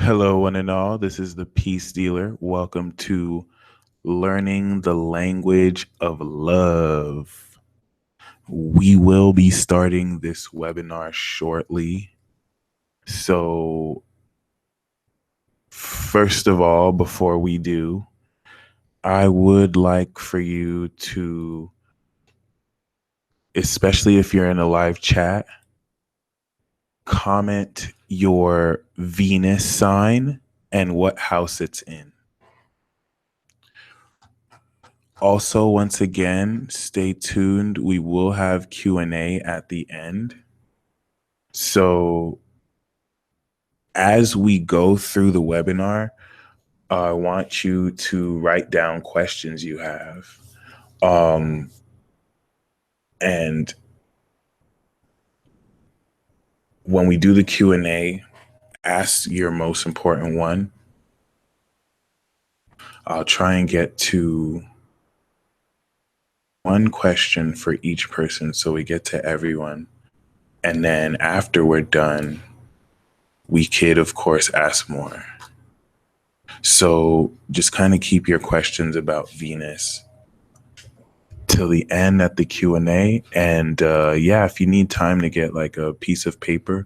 Hello, one and all. This is the Peace Dealer. Welcome to Learning the Language of Love. We will be starting this webinar shortly. So, first of all, before we do, I would like for you to, especially if you're in a live chat, comment your Venus sign and what house it's in. Also, once again, stay tuned. We will have Q&A at the end. So as we go through the webinar, I want you to write down questions you have. And when we do the Q&A, ask your most important one. I'll try and get to one question for each person so we get to everyone. And then after we're done, we could, of course, ask more. So just kind of keep your questions about Venus till the end at the Q&A. And yeah, if you need time to get like a piece of paper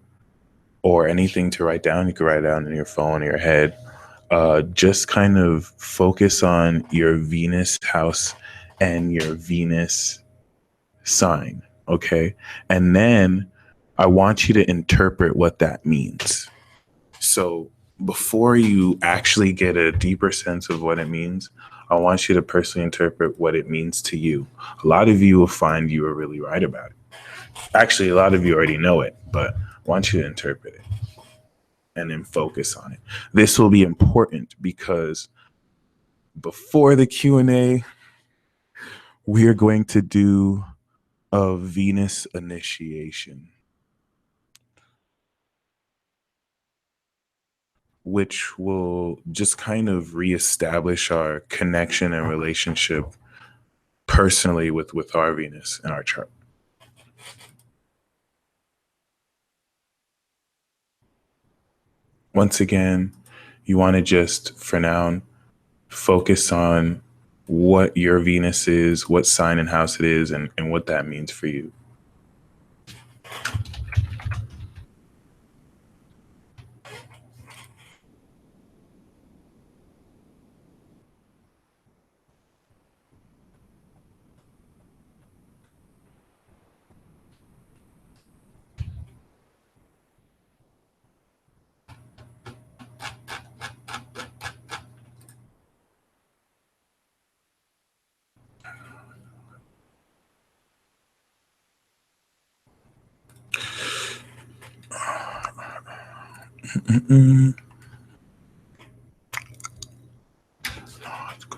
or anything to write down, you can write it down in your phone or your head. Just kind of focus on your Venus house and your Venus sign, okay? And then I want you to interpret what that means. So before you actually get a deeper sense of what it means, I want you to personally interpret what it means to you. A lot of you will find you are really right about it. Actually, a lot of you already know it, but I want you to interpret it and then focus on it. This will be important because before the Q&A, we are going to do a Venus initiation, which will just kind of reestablish our connection and relationship personally with our Venus and our chart. Once again, you want to just, for now, focus on what your Venus is, what sign and house it is, and what that means for you. Let's go.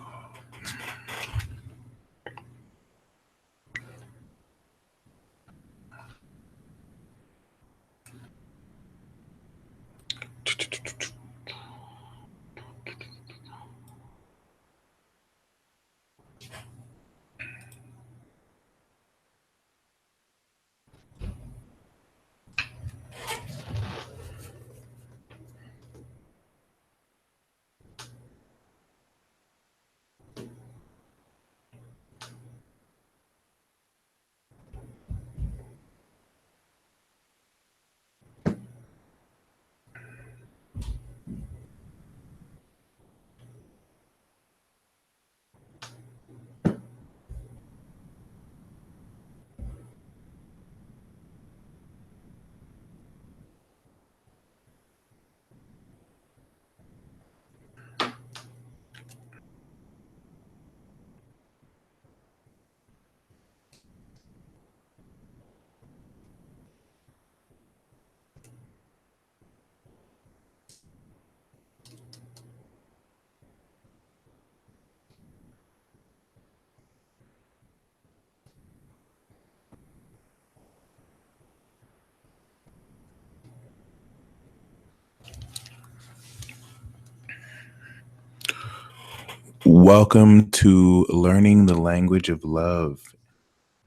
Welcome to Learning the Language of Love.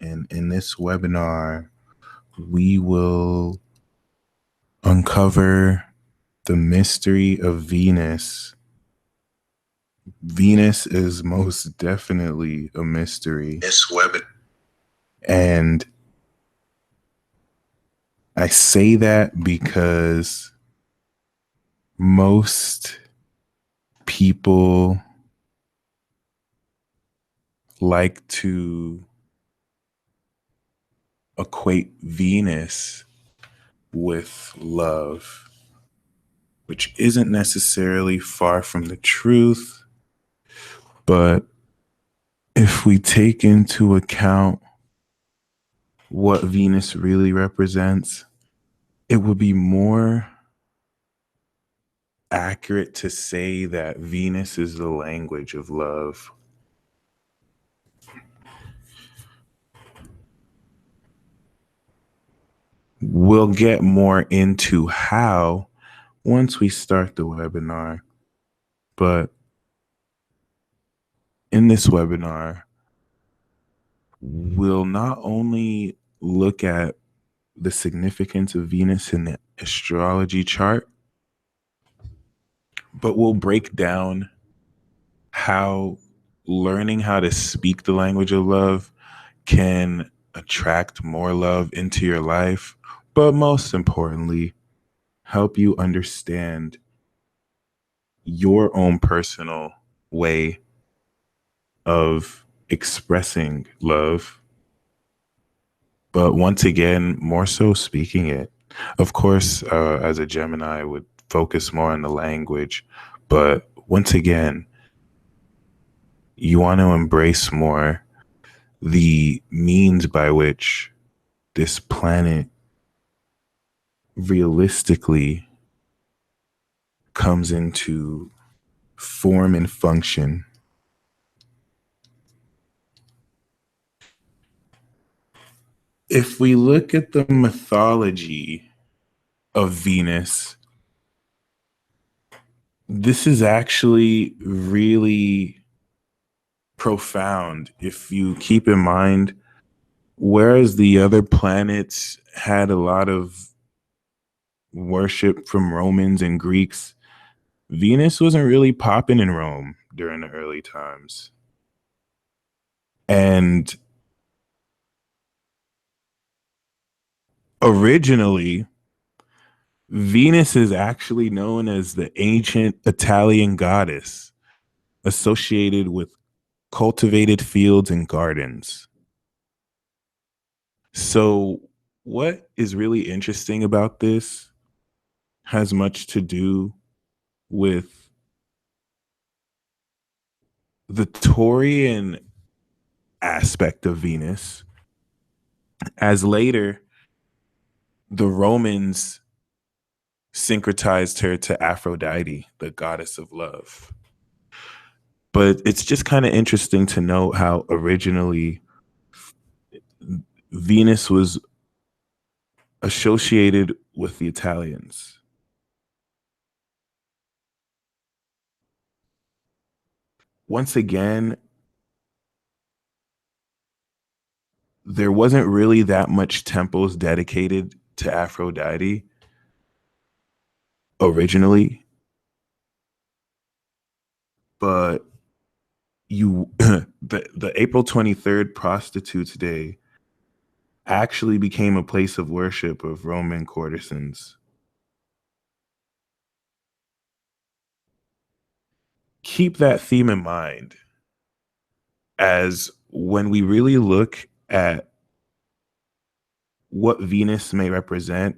And in this webinar, we will uncover The mystery of Venus. Venus is most definitely a mystery. This web. And I say that because most people like to equate Venus with love, which isn't necessarily far from the truth. But if we take into account what Venus really represents, it would be more accurate to say that Venus is the language of love. We'll get more into how once we start the webinar, but in this webinar, we'll not only look at the significance of Venus in the astrology chart, but we'll break down how learning how to speak the language of love can attract more love into your life, but most importantly, help you understand your own personal way of expressing love, but once again, more so speaking it. Of course, as a Gemini, I would focus more on the language, but once again, you want to embrace more the means by which this planet realistically comes into form and function. If we look at the mythology of Venus, this is actually really profound if you keep in mind, whereas the other planets had a lot of worship from Romans and Greeks, Venus wasn't really popping in Rome during the early times. And originally, Venus is actually known as the ancient Italian goddess associated with cultivated fields and gardens. So, what is really interesting about this has much to do with the Taurian aspect of Venus, as later the Romans syncretized her to Aphrodite, the goddess of love. But it's just kind of interesting to note how originally Venus was associated with the Italians. Once again, there wasn't really that much temples dedicated to Aphrodite originally, but you the April 23rd Prostitutes Day actually became a place of worship of Roman courtesans. Keep that theme in mind as when we really look at what Venus may represent,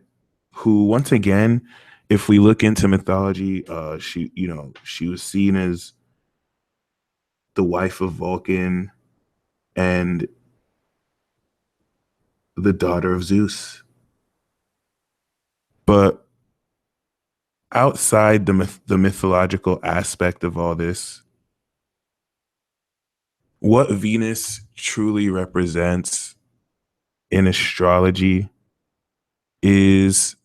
who once again, if we look into mythology, she was seen as the wife of Vulcan and the daughter of Zeus. But outside the mythological aspect of all this, what Venus truly represents in astrology is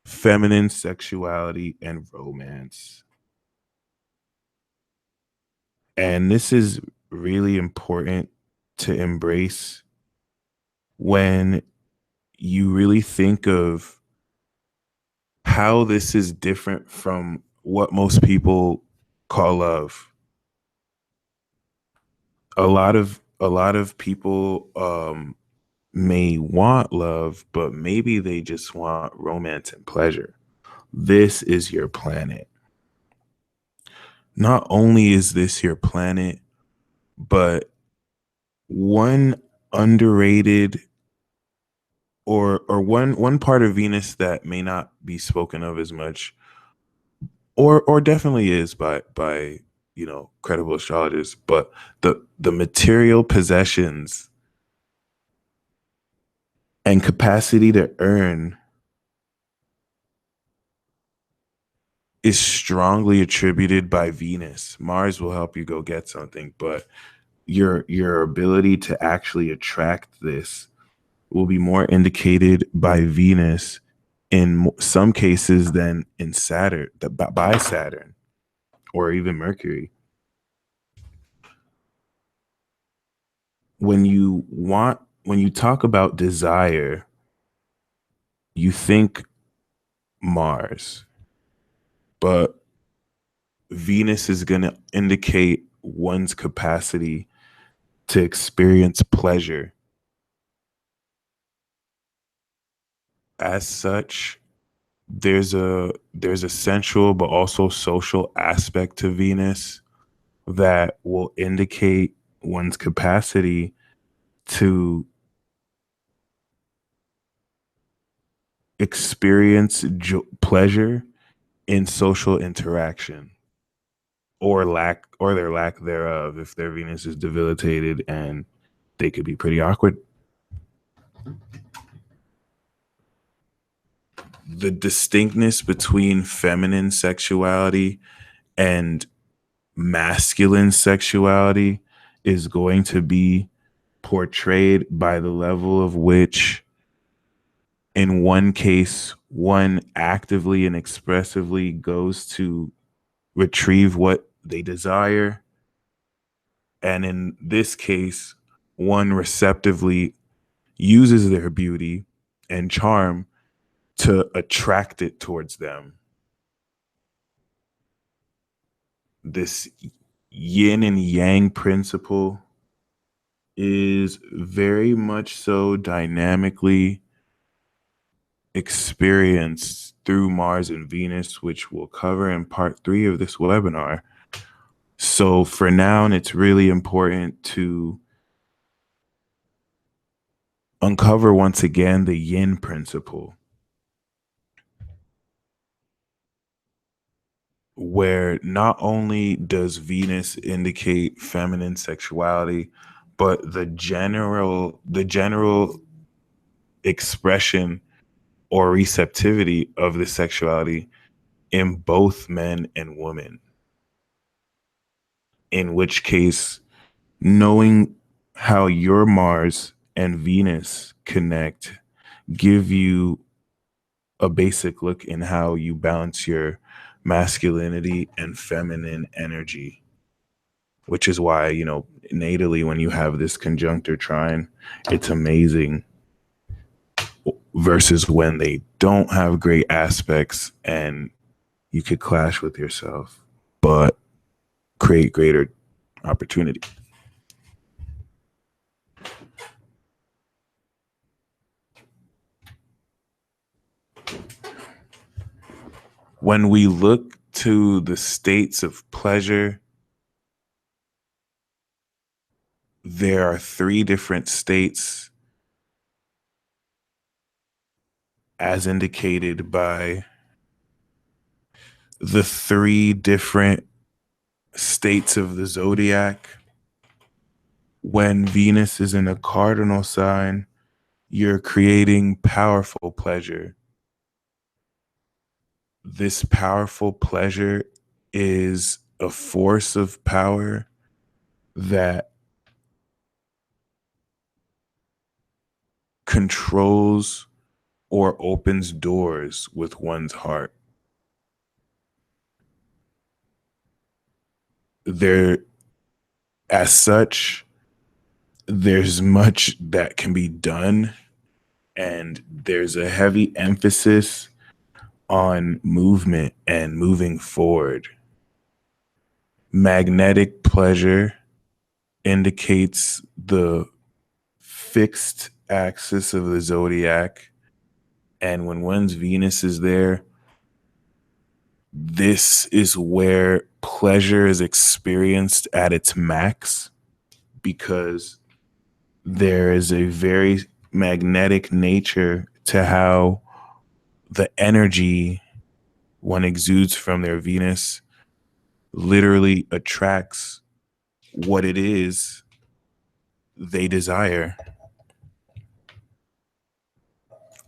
feminine sexuality and romance. And this is really important to embrace when you really think of how this is different from what most people call love. A lot of people may want love, but maybe they just want romance and pleasure. This is your planet. Not only is this your planet, but one underrated or one part of Venus that may not be spoken of as much, or definitely is by credible astrologers, but the material possessions and capacity to earn is strongly attributed by Venus. Mars will help you go get something, but your ability to actually attract this will be more indicated by Venus in some cases than in Saturn, by Saturn or even Mercury. When you talk about desire, you think Mars, but Venus is going to indicate one's capacity to experience pleasure. As such, there's a sensual but also social aspect to Venus that will indicate one's capacity to experience pleasure in social interaction or their lack thereof if their Venus is debilitated, and they could be pretty awkward. The distinctness between feminine sexuality and masculine sexuality is going to be portrayed by the level of which, in one case, one actively and expressively goes to retrieve what they desire. And in this case, one receptively uses their beauty and charm to attract it towards them. This yin and yang principle is very much so dynamically experienced through Mars and Venus, which we'll cover in part 3 of this webinar. So for now, it's really important to uncover once again the yin principle, where not only does Venus indicate feminine sexuality, but the general expression or receptivity of the sexuality in both men and women. In which case, knowing how your Mars and Venus connect give you a basic look in how you balance your masculinity and feminine energy, which is why, natally, when you have this conjunctor trine, it's amazing versus when they don't have great aspects and you could clash with yourself, but create greater opportunity. When we look to the states of pleasure, there are 3 different states as indicated by the 3 different states of the zodiac. When Venus is in a cardinal sign, you're creating powerful pleasure. This powerful pleasure is a force of power that controls or opens doors with one's heart. There, as such, there's much that can be done, and there's a heavy emphasis on movement and moving forward. Magnetic pleasure indicates the fixed axis of the zodiac. And when one's Venus is there, this is where pleasure is experienced at its max because there is a very magnetic nature to how the energy one exudes from their Venus literally attracts what it is they desire,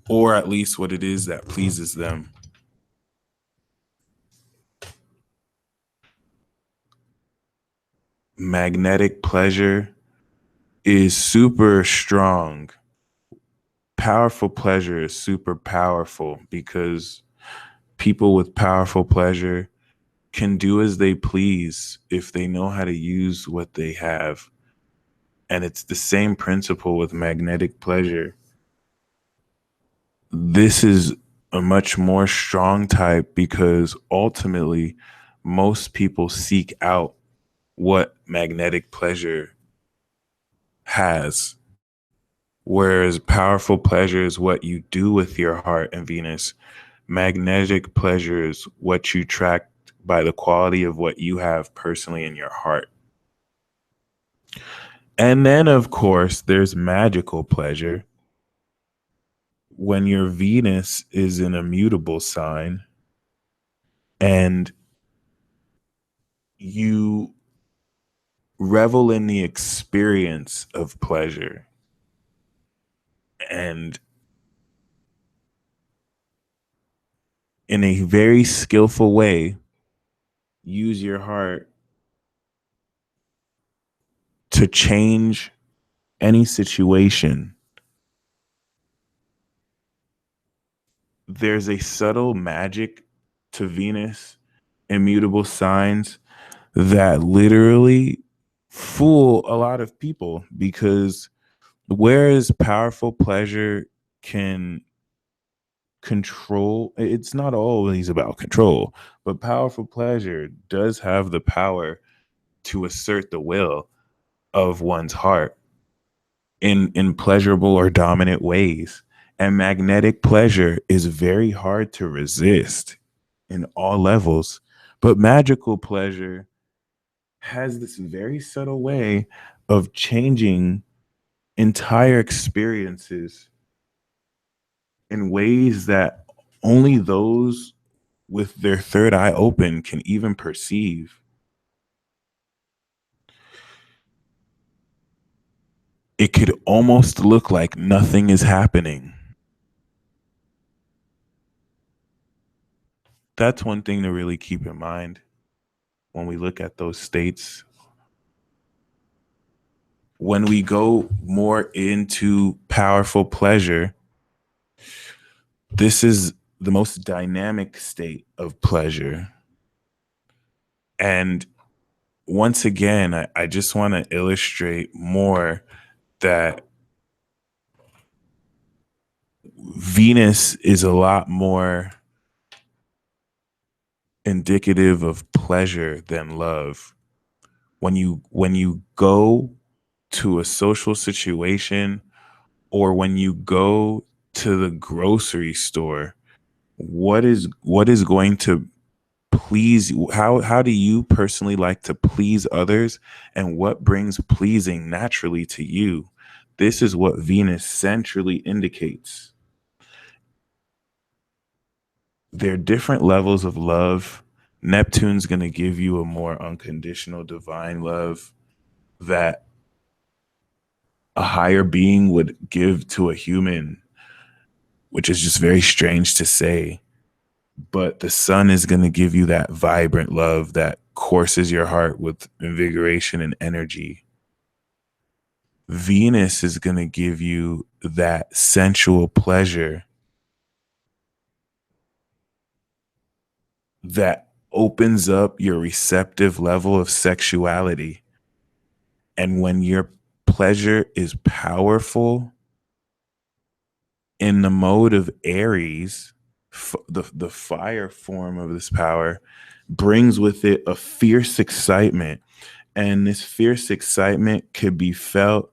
or at least what it is that pleases them. Magnetic pleasure is super strong. Powerful pleasure is super powerful because people with powerful pleasure can do as they please if they know how to use what they have. And it's the same principle with magnetic pleasure. This is a much more strong type because ultimately most people seek out what magnetic pleasure has. Whereas powerful pleasure is what you do with your heart and Venus. Magnetic pleasure is what you track by the quality of what you have personally in your heart. And then, of course, there's magical pleasure. When your Venus is in a mutable sign and you revel in the experience of pleasure and in a very skillful way use your heart to change any situation. There's a subtle magic to Venus immutable signs that literally fool a lot of people because whereas powerful pleasure can control, it's not always about control, but powerful pleasure does have the power to assert the will of one's heart in pleasurable or dominant ways. And magnetic pleasure is very hard to resist in all levels. But magical pleasure has this very subtle way of changing entire experiences in ways that only those with their third eye open can even perceive. It could almost look like nothing is happening. That's one thing to really keep in mind when we look at those states. When we go more into powerful pleasure, this is the most dynamic state of pleasure. And once again, I just want to illustrate more that Venus is a lot more indicative of pleasure than love. When you go to a social situation or when you go to the grocery store, what is going to please you? How do you personally like to please others, and what brings pleasing naturally to you? This is what Venus centrally indicates. There are different levels of love. Neptune's going to give you a more unconditional divine love that a higher being would give to a human, which is just very strange to say. But the sun is going to give you that vibrant love that courses your heart with invigoration and energy. Venus is going to give you that sensual pleasure that opens up your receptive level of sexuality. And when your pleasure is powerful in the mode of Aries, The fire form of this power brings with it a fierce excitement, and this fierce excitement could be felt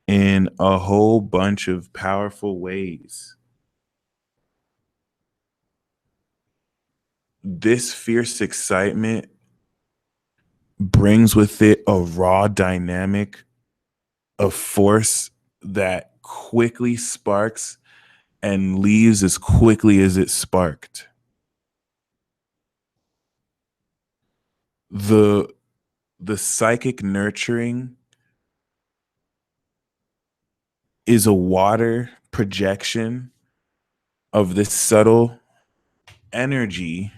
in a whole bunch of powerful ways. This fierce excitement brings with it a raw dynamic of force that quickly sparks and leaves as quickly as it sparked. The the psychic nurturing is a water projection of this subtle energy,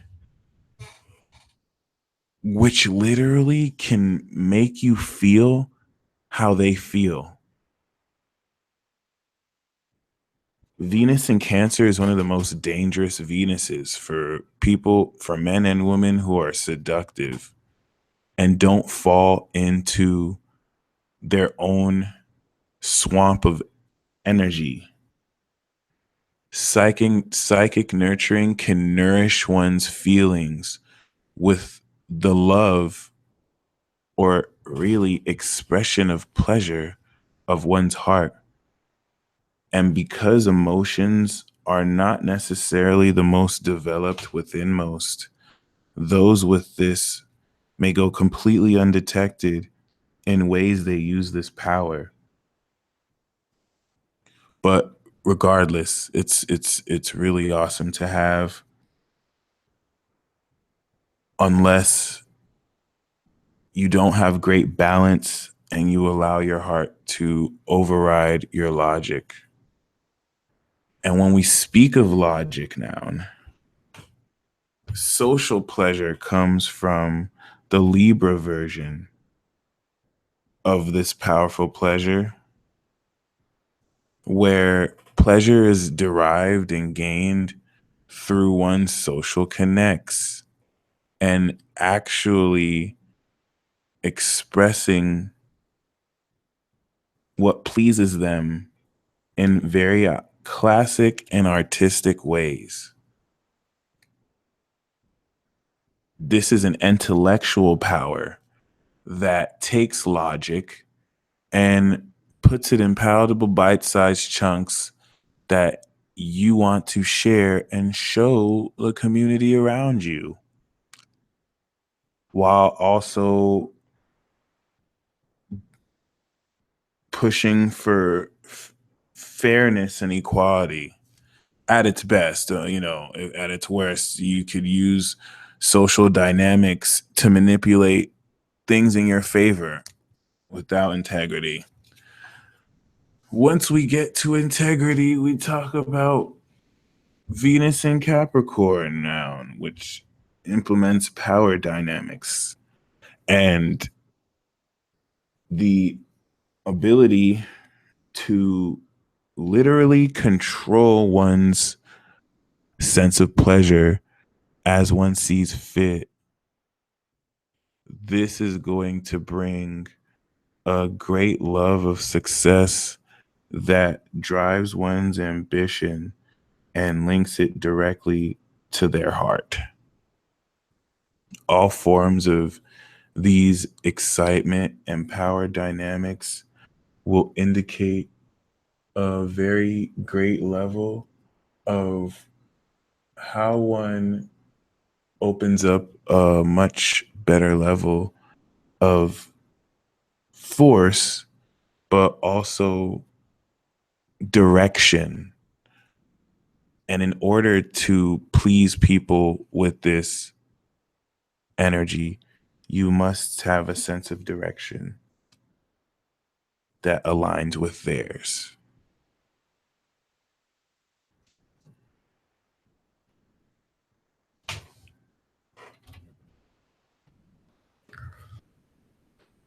which literally can make you feel how they feel. Venus in Cancer is one of the most dangerous Venuses for people, for men and women who are seductive and don't fall into their own swamp of energy. Psychic nurturing can nourish one's feelings with the love or really expression of pleasure of one's heart. And because emotions are not necessarily the most developed within most, those with this may go completely undetected in ways they use this power. But regardless, it's really awesome to have, unless you don't have great balance and you allow your heart to override your logic. And when we speak of logic now, social pleasure comes from the Libra version of this powerful pleasure, where pleasure is derived and gained through one's social connects and actually expressing what pleases them in very classic and artistic ways. This is an intellectual power that takes logic and puts it in palatable bite-sized chunks that you want to share and show the community around you, while also pushing for fairness and equality at its best. At its worst, you could use social dynamics to manipulate things in your favor without integrity. Once we get to integrity, we talk about Venus in Capricorn now, which implements power dynamics and the ability to literally control one's sense of pleasure as one sees fit. This is going to bring a great love of success that drives one's ambition and links it directly to their heart. All forms of these excitement and power dynamics will indicate a very great level of how one opens up a much better level of force, but also direction. And in order to please people with this energy, you must have a sense of direction that aligns with theirs.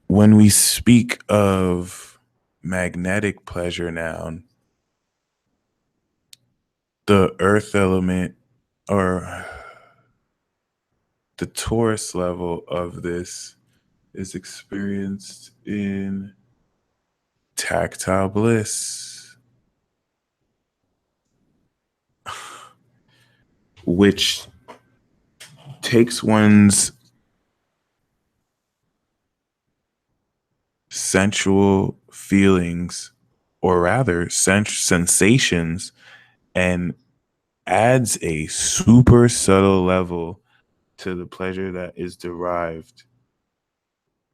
When we speak of magnetic pleasure now, the earth element, or the Taurus level of this, is experienced in tactile bliss. which takes one's sensual feelings, or rather sensations, and adds a super subtle level to the pleasure that is derived,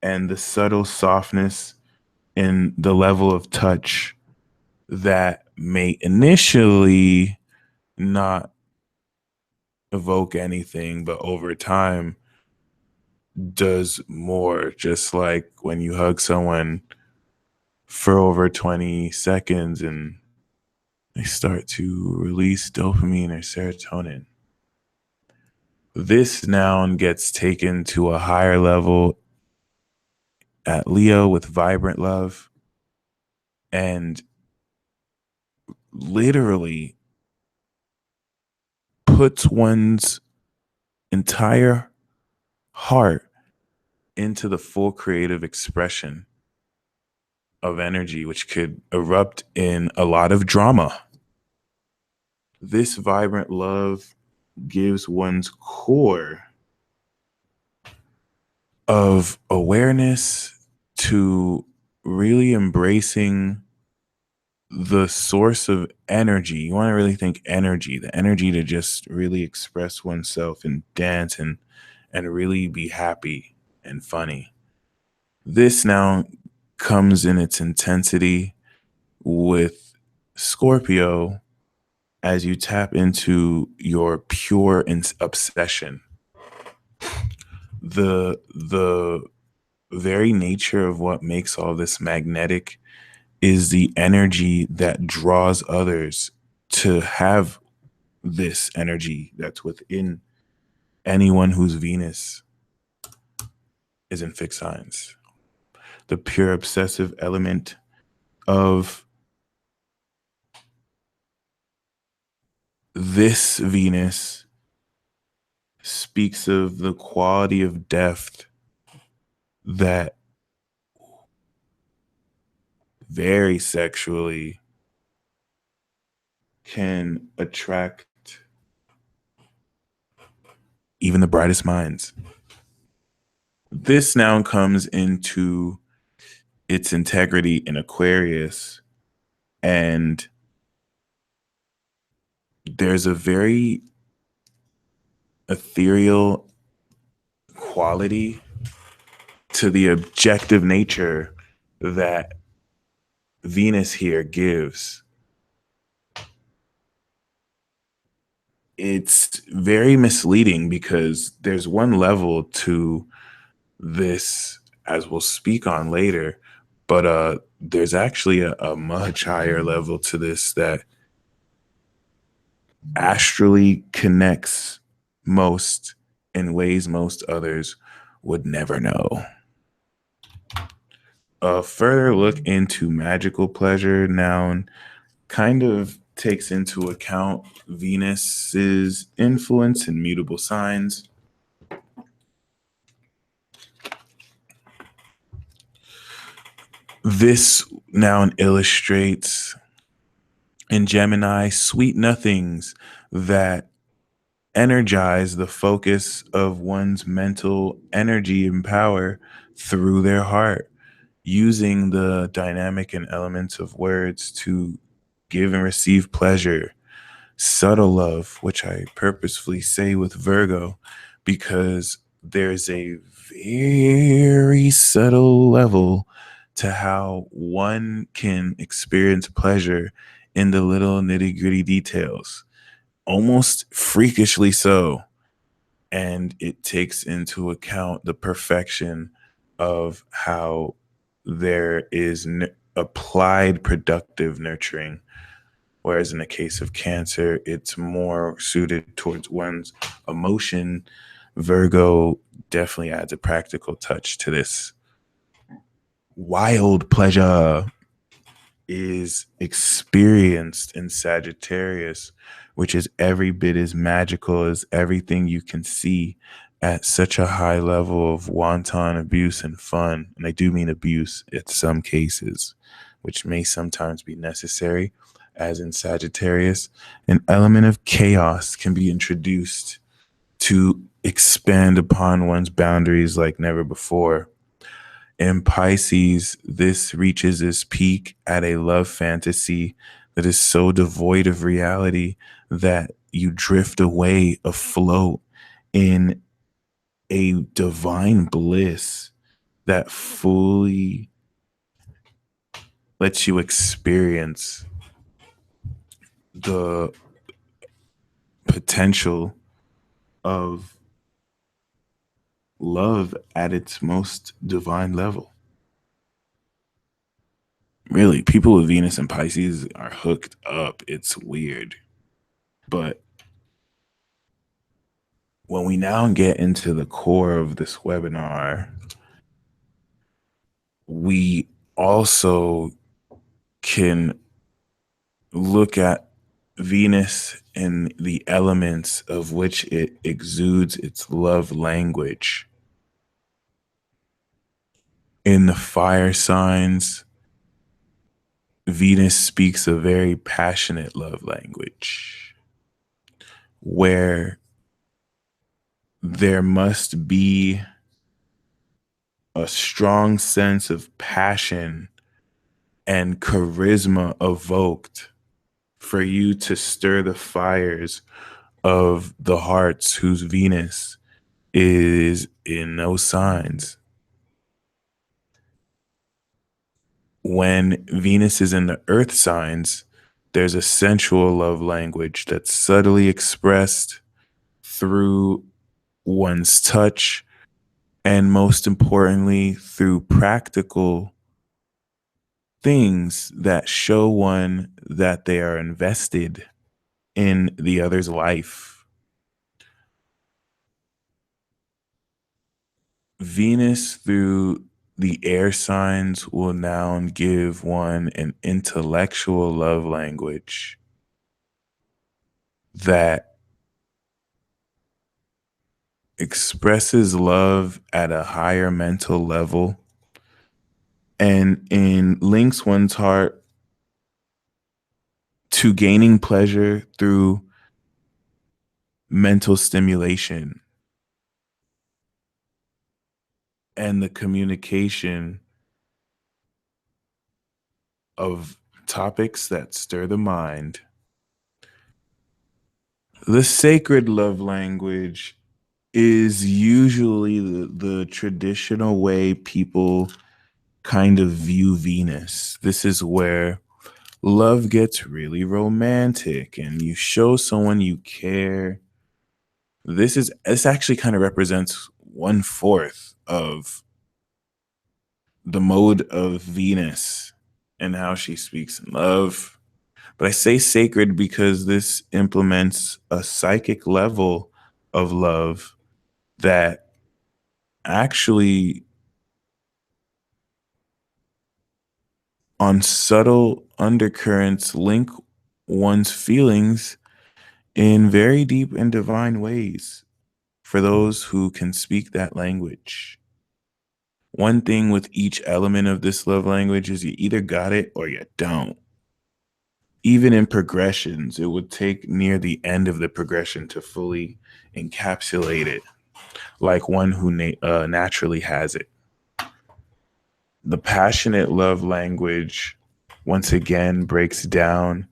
and the subtle softness in the level of touch that may initially not evoke anything, but over time does more. Just like when you hug someone for over 20 seconds and they start to release dopamine or serotonin. This noun gets taken to a higher level at Leo with vibrant love, and literally puts one's entire heart into the full creative expression of energy, which could erupt in a lot of drama. This vibrant love gives one's core of awareness to really embracing the source of energy. You want to really think energy, the energy to just really express oneself and dance and really be happy and funny. This now comes in its intensity with Scorpio as you tap into your pure obsession. The very nature of what makes all this magnetic is the energy that draws others to have this energy that's within anyone whose Venus is in fixed signs. The pure obsessive element of this Venus speaks of the quality of depth that very sexually can attract even the brightest minds. This now comes into its integrity in Aquarius, and there's a very ethereal quality to the objective nature that Venus here gives. It's very misleading because there's one level to this, as we'll speak on later, but there's actually a much higher level to this that astrally connects most in ways most others would never know. A further look into magical pleasure now kind of takes into account Venus's influence in mutable signs. This now illustrates in Gemini sweet nothings that energize the focus of one's mental energy and power through their heart, using the dynamic and elements of words to give and receive pleasure. Subtle love, which I purposefully say with Virgo, because there's a very subtle level to how one can experience pleasure in the little nitty gritty details, almost freakishly so. And it takes into account the perfection of how there is applied productive nurturing. Whereas in the case of Cancer, it's more suited towards one's emotion. Virgo definitely adds a practical touch to this. Wild pleasure is experienced in Sagittarius, which is every bit as magical as everything you can see at such a high level of wanton abuse and fun. And I do mean abuse in some cases, which may sometimes be necessary, as in Sagittarius, an element of chaos can be introduced to expand upon one's boundaries like never before. In Pisces, this reaches its peak at a love fantasy that is so devoid of reality that you drift away afloat in a divine bliss that fully lets you experience the potential of love at its most divine level. Really, people with Venus and Pisces are hooked up. It's weird. But when we now get into the core of this webinar, we also can look at Venus and the elements of which it exudes its love language. In the fire signs, Venus speaks a very passionate love language where there must be a strong sense of passion and charisma evoked for you to stir the fires of the hearts whose Venus is in those signs. When Venus is in the earth signs, there's a sensual love language that's subtly expressed through one's touch and, most importantly, through practical things that show one that they are invested in the other's life. Venus through the air signs will now give one an intellectual love language that expresses love at a higher mental level and links one's heart to gaining pleasure through mental stimulation and the communication of topics that stir the mind. The sacred love language is usually the traditional way people kind of view Venus. This is where love gets really romantic and you show someone you care. This actually kind of represents 1/4 of the mode of Venus and how she speaks in love. But I say sacred because this implements a psychic level of love that actually, on subtle undercurrents, link one's feelings in very deep and divine ways for those who can speak that language. One thing with each element of this love language is you either got it or you don't. Even in progressions, it would take near the end of the progression to fully encapsulate it, like one who naturally has it. The passionate love language, once again, breaks down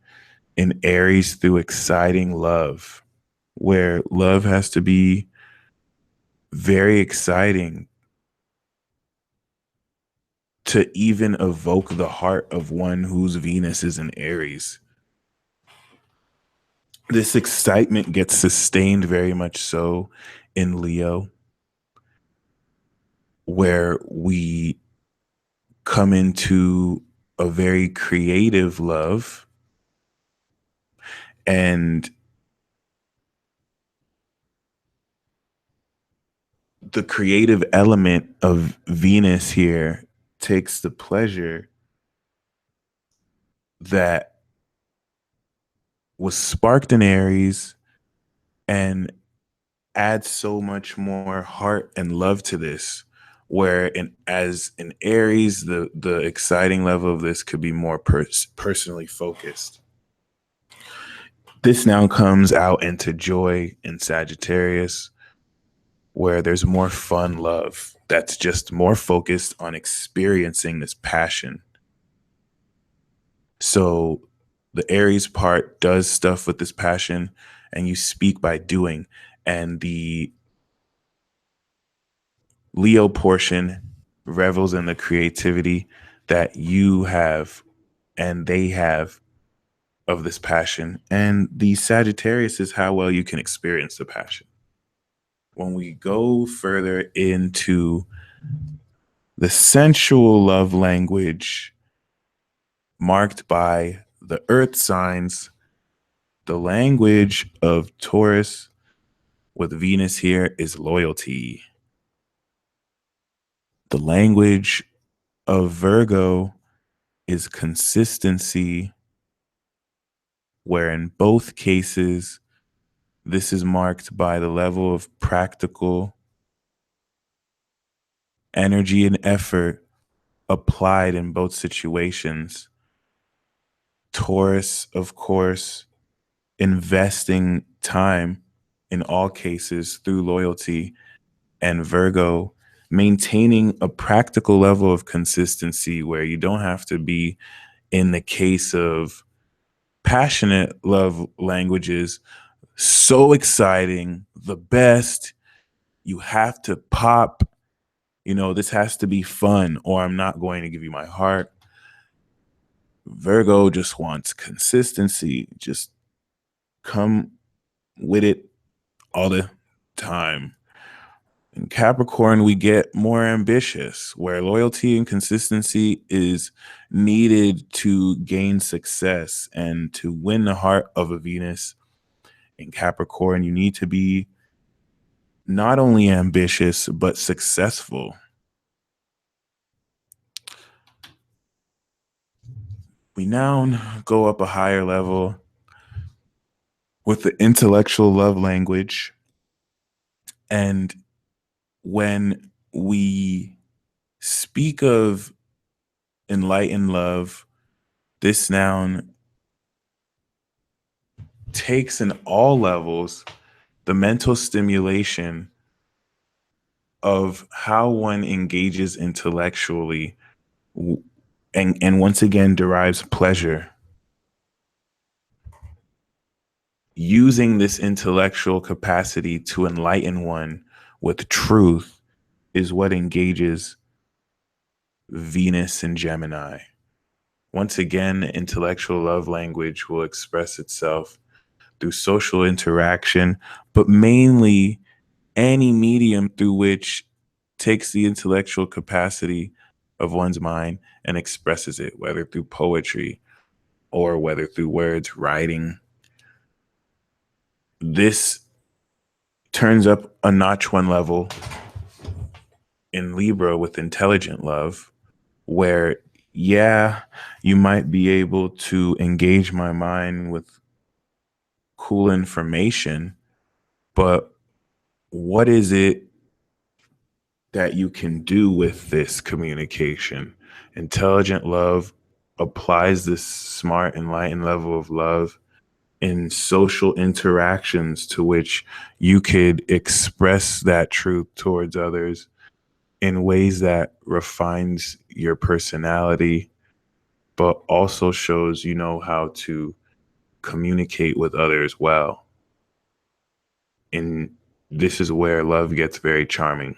in Aries through exciting love, where love has to be very exciting to even evoke the heart of one whose Venus is in Aries. This excitement gets sustained very much so in Leo, where we come into a very creative love, and the creative element of Venus here takes the pleasure that was sparked in Aries and adds so much more heart and love to this, where as in Aries, the exciting level of this could be more personally focused. This now comes out into joy in Sagittarius, where there's more fun love that's just more focused on experiencing this passion. So the Aries part does stuff with this passion, and you speak by doing. And the Leo portion revels in the creativity that you have and they have of this passion. And the Sagittarius is how well you can experience the passion. When we go further into the sensual love language marked by the earth signs, the language of Taurus with Venus here is loyalty. The language of Virgo is consistency, where in both cases, this is marked by the level of practical energy and effort applied in both situations. Taurus, of course, investing time in all cases through loyalty, and Virgo maintaining a practical level of consistency where you don't have to be, in the case of passionate love languages, so exciting, the best. You have to pop, this has to be fun, or I'm not going to give you my heart. Virgo just wants consistency. Just come with it all the time. In Capricorn, we get more ambitious, where loyalty and consistency is needed to gain success and to win the heart of a Venus. In Capricorn, you need to be not only ambitious, but successful. We now go up a higher level with the intellectual love language. And when we speak of enlightened love, this noun takes in all levels the mental stimulation of how one engages intellectually and once again derives pleasure. Using this intellectual capacity to enlighten one with truth is what engages Venus and Gemini. Once again, intellectual love language will express itself through social interaction, but mainly any medium through which takes the intellectual capacity of one's mind and expresses it, whether through poetry or whether through words, writing. This turns up a notch one level in Libra with intelligent love, where, yeah, you might be able to engage my mind with cool information, but what is it that you can do with this communication? Intelligent love applies this smart, enlightened level of love in social interactions to which you could express that truth towards others in ways that refines your personality, but also shows you know how to communicate with others well. And this is where love gets very charming.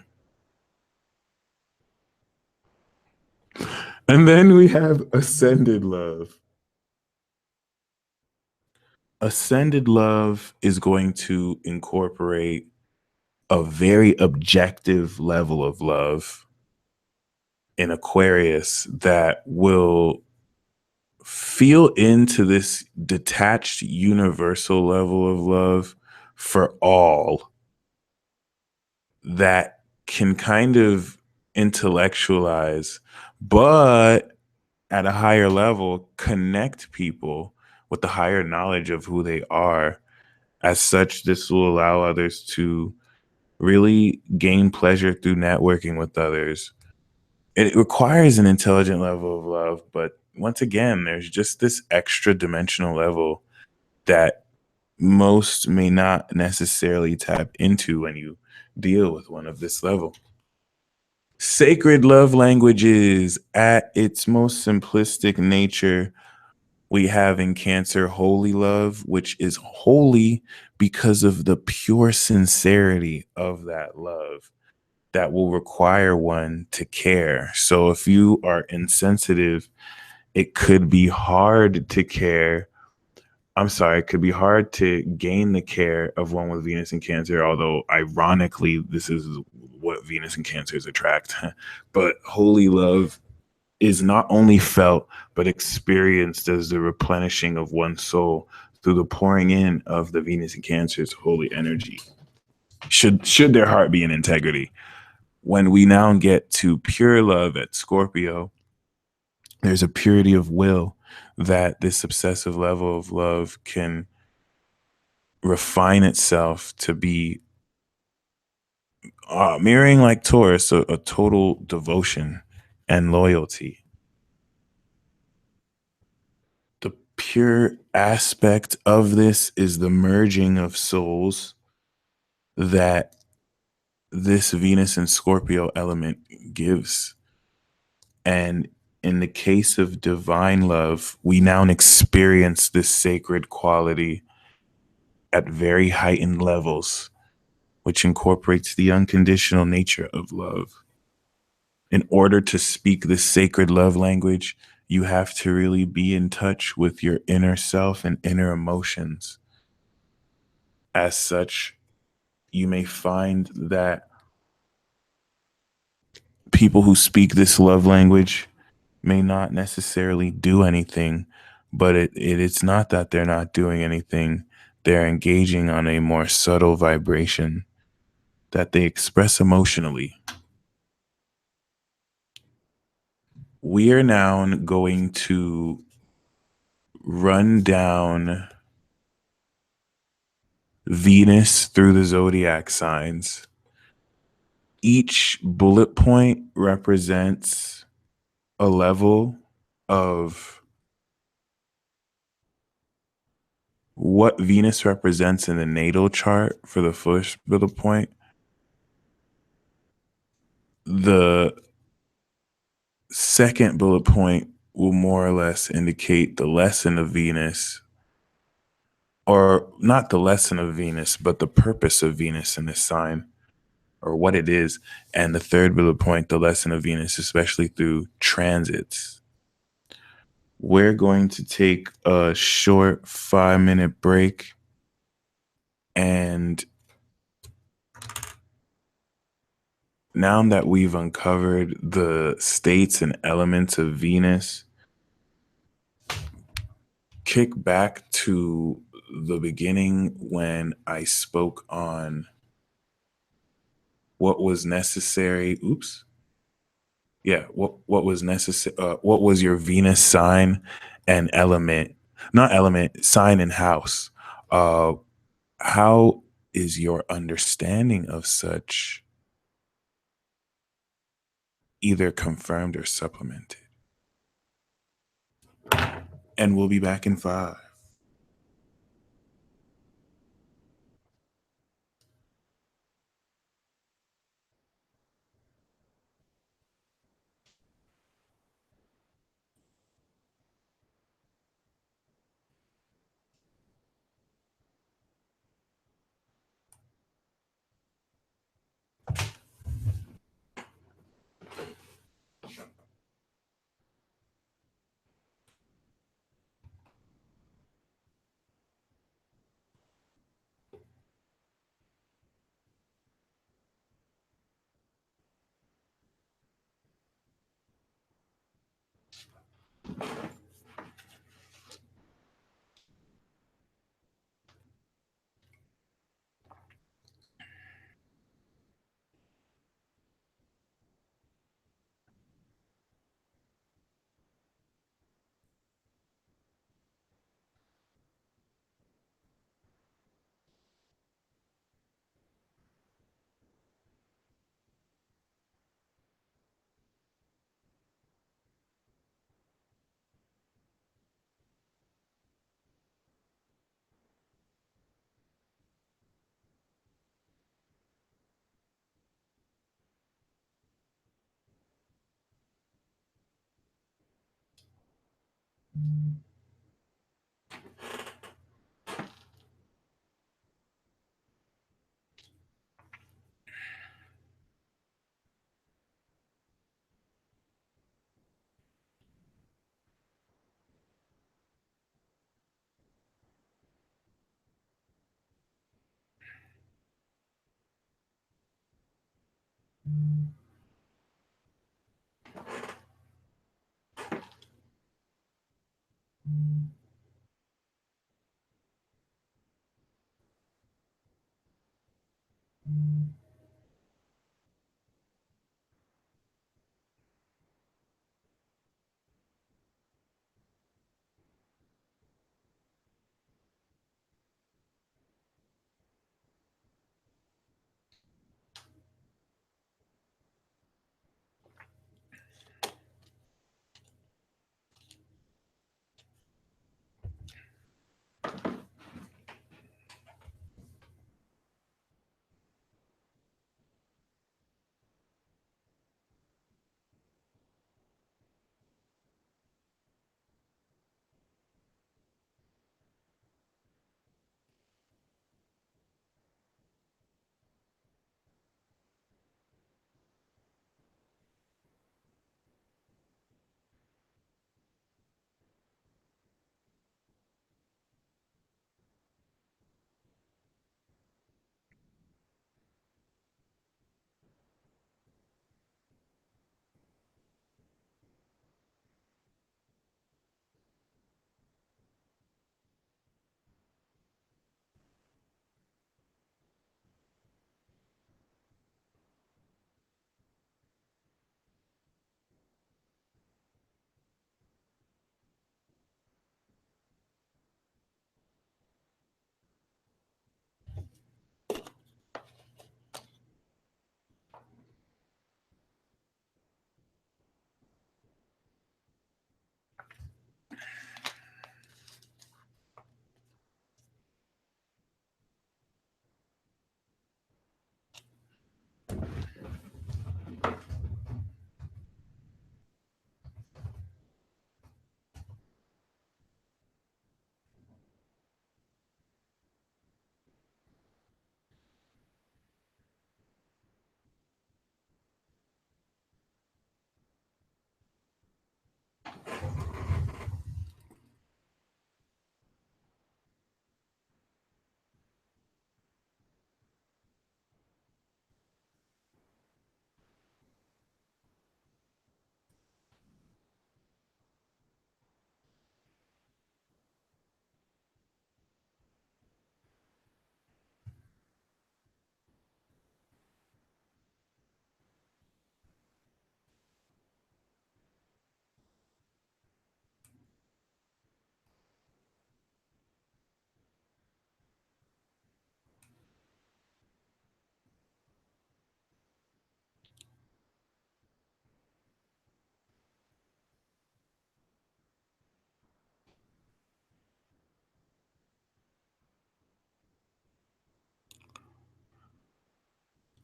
And then we have ascended love. Ascended love is going to incorporate a very objective level of love in Aquarius that will feel into this detached universal level of love for all that can kind of intellectualize, but at a higher level, connect people with the higher knowledge of who they are. As such, this will allow others to really gain pleasure through networking with others. It requires an intelligent level of love, but once again, there's just this extra dimensional level that most may not necessarily tap into when you deal with one of this level. Sacred love languages, at its most simplistic nature, we have in Cancer holy love, which is holy because of the pure sincerity of that love that will require one to care. So if you are insensitive, it could be hard to care. I'm sorry, it could be hard to gain the care of one with Venus and Cancer, although ironically, this is what Venus and Cancers attract. But holy love is not only felt, but experienced as the replenishing of one's soul through the pouring in of the Venus and Cancer's holy energy. Should their heart be in integrity. When we now get to pure love at Scorpio, there's a purity of will that this obsessive level of love can refine itself to be mirroring like Taurus, a total devotion and loyalty. The pure aspect of this is the merging of souls that this Venus and Scorpio element gives. And in the case of divine love, we now experience this sacred quality at very heightened levels, which incorporates the unconditional nature of love. In order to speak this sacred love language, you have to really be in touch with your inner self and inner emotions. As such, you may find that people who speak this love language may not necessarily do anything, but it's not that they're not doing anything. They're engaging on a more subtle vibration that they express emotionally. We are now going to run down Venus through the zodiac signs. Each bullet point represents a level of what Venus represents in the natal chart for the first bullet point. The second bullet point will more or less indicate the lesson of Venus, or not the lesson of Venus, but the purpose of Venus in this sign, or what it is. And the third bullet point, the lesson of Venus, especially through transits. We're going to take a short 5-minute break. And now that we've uncovered the states and elements of Venus, kick back to the beginning when I spoke on what was necessary. Oops. Yeah, what was necessary? What was your Venus sign and element? Not element, sign and house. Uh, how is your understanding of such either confirmed or supplemented? And we'll be back in 5.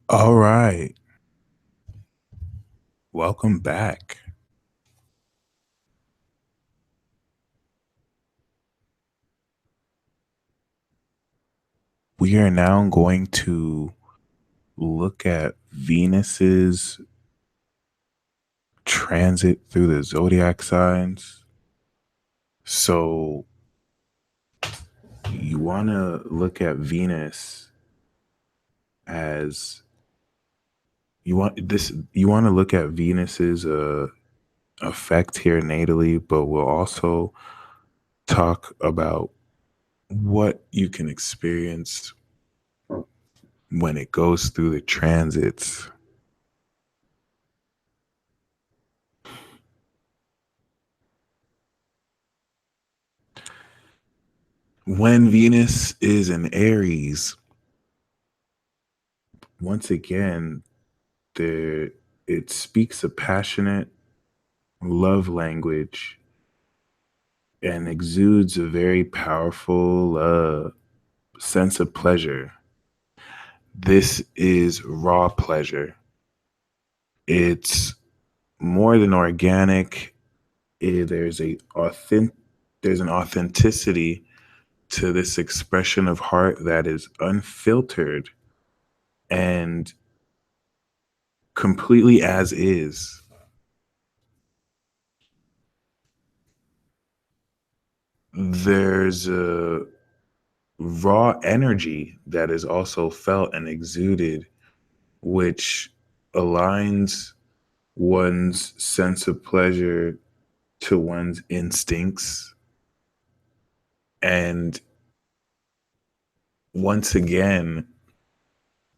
All right. Welcome back. We are now going to look at Venus's transit through the zodiac signs. So you want to look at Venus as you want to look at Venus's effect here natally, but we'll also talk about what you can experience when it goes through the transits. When Venus is in Aries, once again, there it speaks a passionate love language and exudes a very powerful sense of pleasure. This is raw pleasure. It's more than organic. There's a There's an authenticity to this expression of heart that is unfiltered and completely as is. There's a raw energy that is also felt and exuded, which aligns one's sense of pleasure to one's instincts. And once again,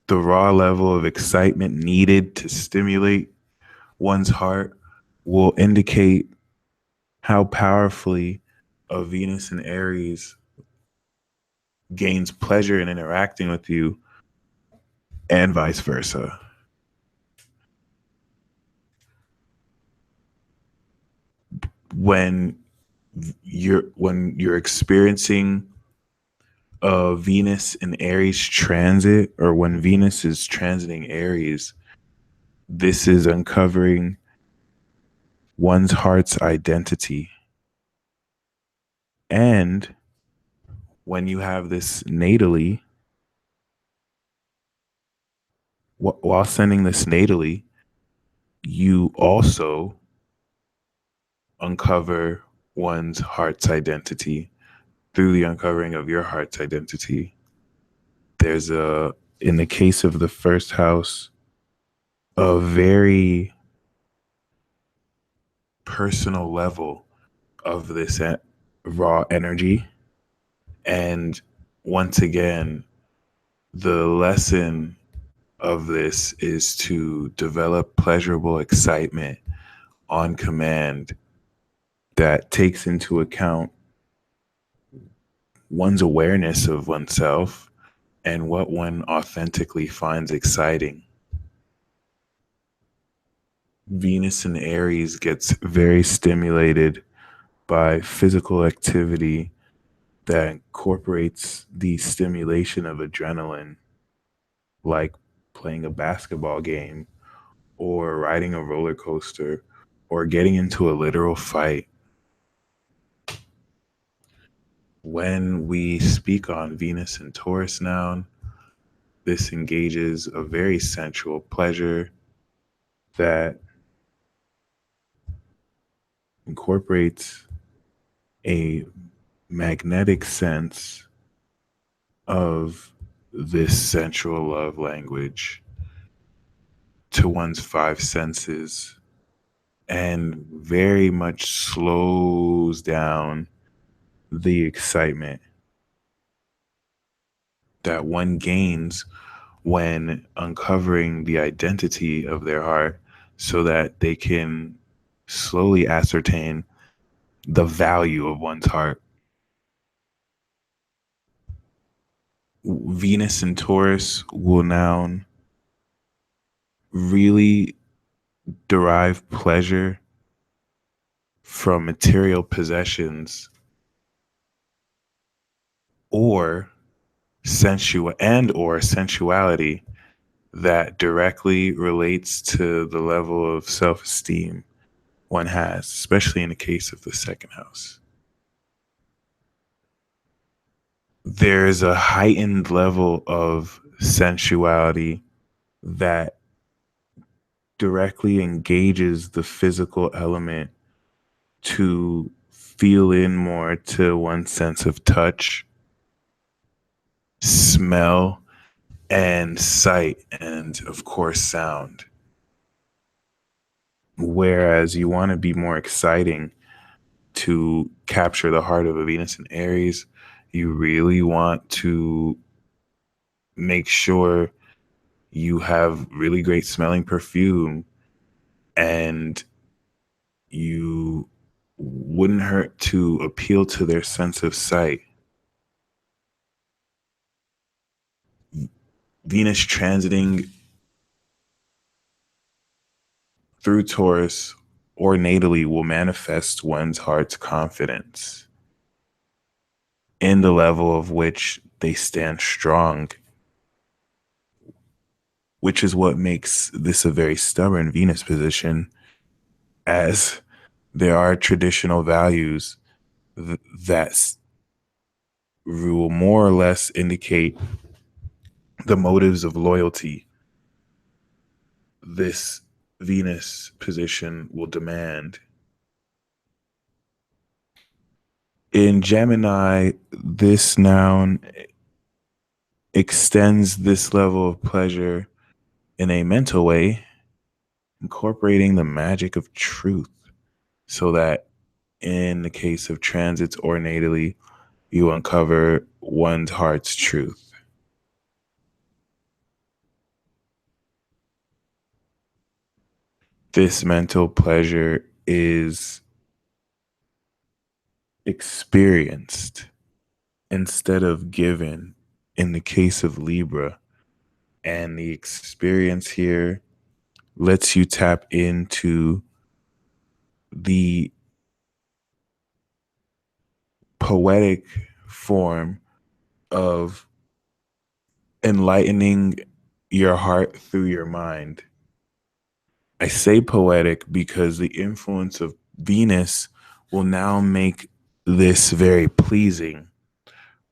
the raw level of excitement needed to stimulate one's heart will indicate how powerfully a Venus and Aries gains pleasure in interacting with you, and vice versa. When when you're experiencing a Venus and Aries transit, or when Venus is transiting Aries, this is uncovering one's heart's identity. And when you have this natally, while sending this natally, you also uncover one's heart's identity through the uncovering of your heart's identity. There's in the case of the first house, a very personal level of this raw energy. And once again, the lesson of this is to develop pleasurable excitement on command that takes into account one's awareness of oneself and what one authentically finds exciting. Venus in Aries gets very stimulated by physical activity that incorporates the stimulation of adrenaline, like playing a basketball game or riding a roller coaster or getting into a literal fight. When we speak on Venus and Taurus noun, this engages a very sensual pleasure that incorporates a magnetic sense of this sensual love language to one's five senses, and very much slows down the excitement that one gains when uncovering the identity of their heart so that they can slowly ascertain the value of one's heart. Venus and Taurus will now really derive pleasure from material possessions or sensuality that directly relates to the level of self-esteem one has, especially in the case of the second house. There's a heightened level of sensuality that directly engages the physical element to feel in more to one's sense of touch, smell, and sight, and of course, sound. Whereas you want to be more exciting to capture the heart of a Venus and Aries, you really want to make sure you have really great smelling perfume, and you wouldn't hurt to appeal to their sense of sight. Venus transiting through Taurus or natally will manifest one's heart's confidence in the level of which they stand strong, which is what makes this a very stubborn Venus position, as there are traditional values that will more or less indicate the motives of loyalty this Venus position will demand. In Gemini, this noun extends this level of pleasure in a mental way, incorporating the magic of truth, so that in the case of transits or natally, you uncover one's heart's truth. This mental pleasure is experienced instead of given in the case of Libra. And the experience here lets you tap into the poetic form of enlightening your heart through your mind. I say poetic because the influence of Venus will now make this very pleasing.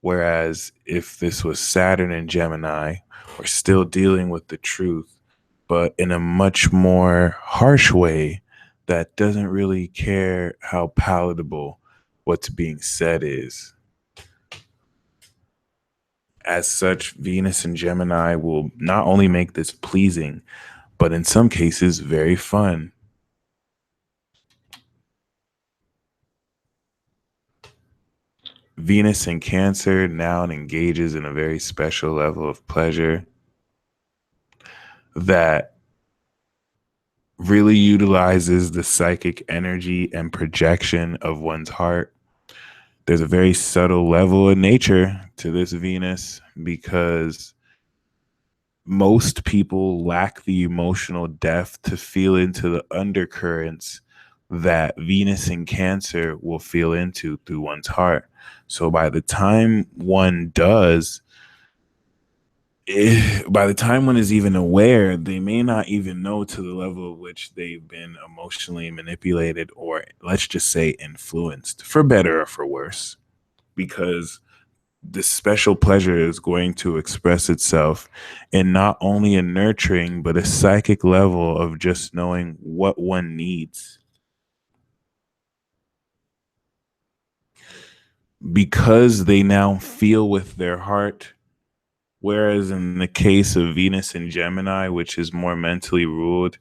Whereas if this was Saturn and Gemini, we're still dealing with the truth, but in a much more harsh way that doesn't really care how palatable what's being said is. As such, Venus and Gemini will not only make this pleasing, but in some cases, very fun. Venus in Cancer now engages in a very special level of pleasure that really utilizes the psychic energy and projection of one's heart. There's a very subtle level of nature to this Venus because most people lack the emotional depth to feel into the undercurrents that Venus in Cancer will feel into through one's heart. So by the time one does, by the time one is even aware, they may not even know to the level of which they've been emotionally manipulated or, let's just say, influenced, for better or for worse, because this special pleasure is going to express itself in not only a nurturing, but a psychic level of just knowing what one needs. Because they now feel with their heart. Whereas in the case of Venus and Gemini, which is more mentally ruled,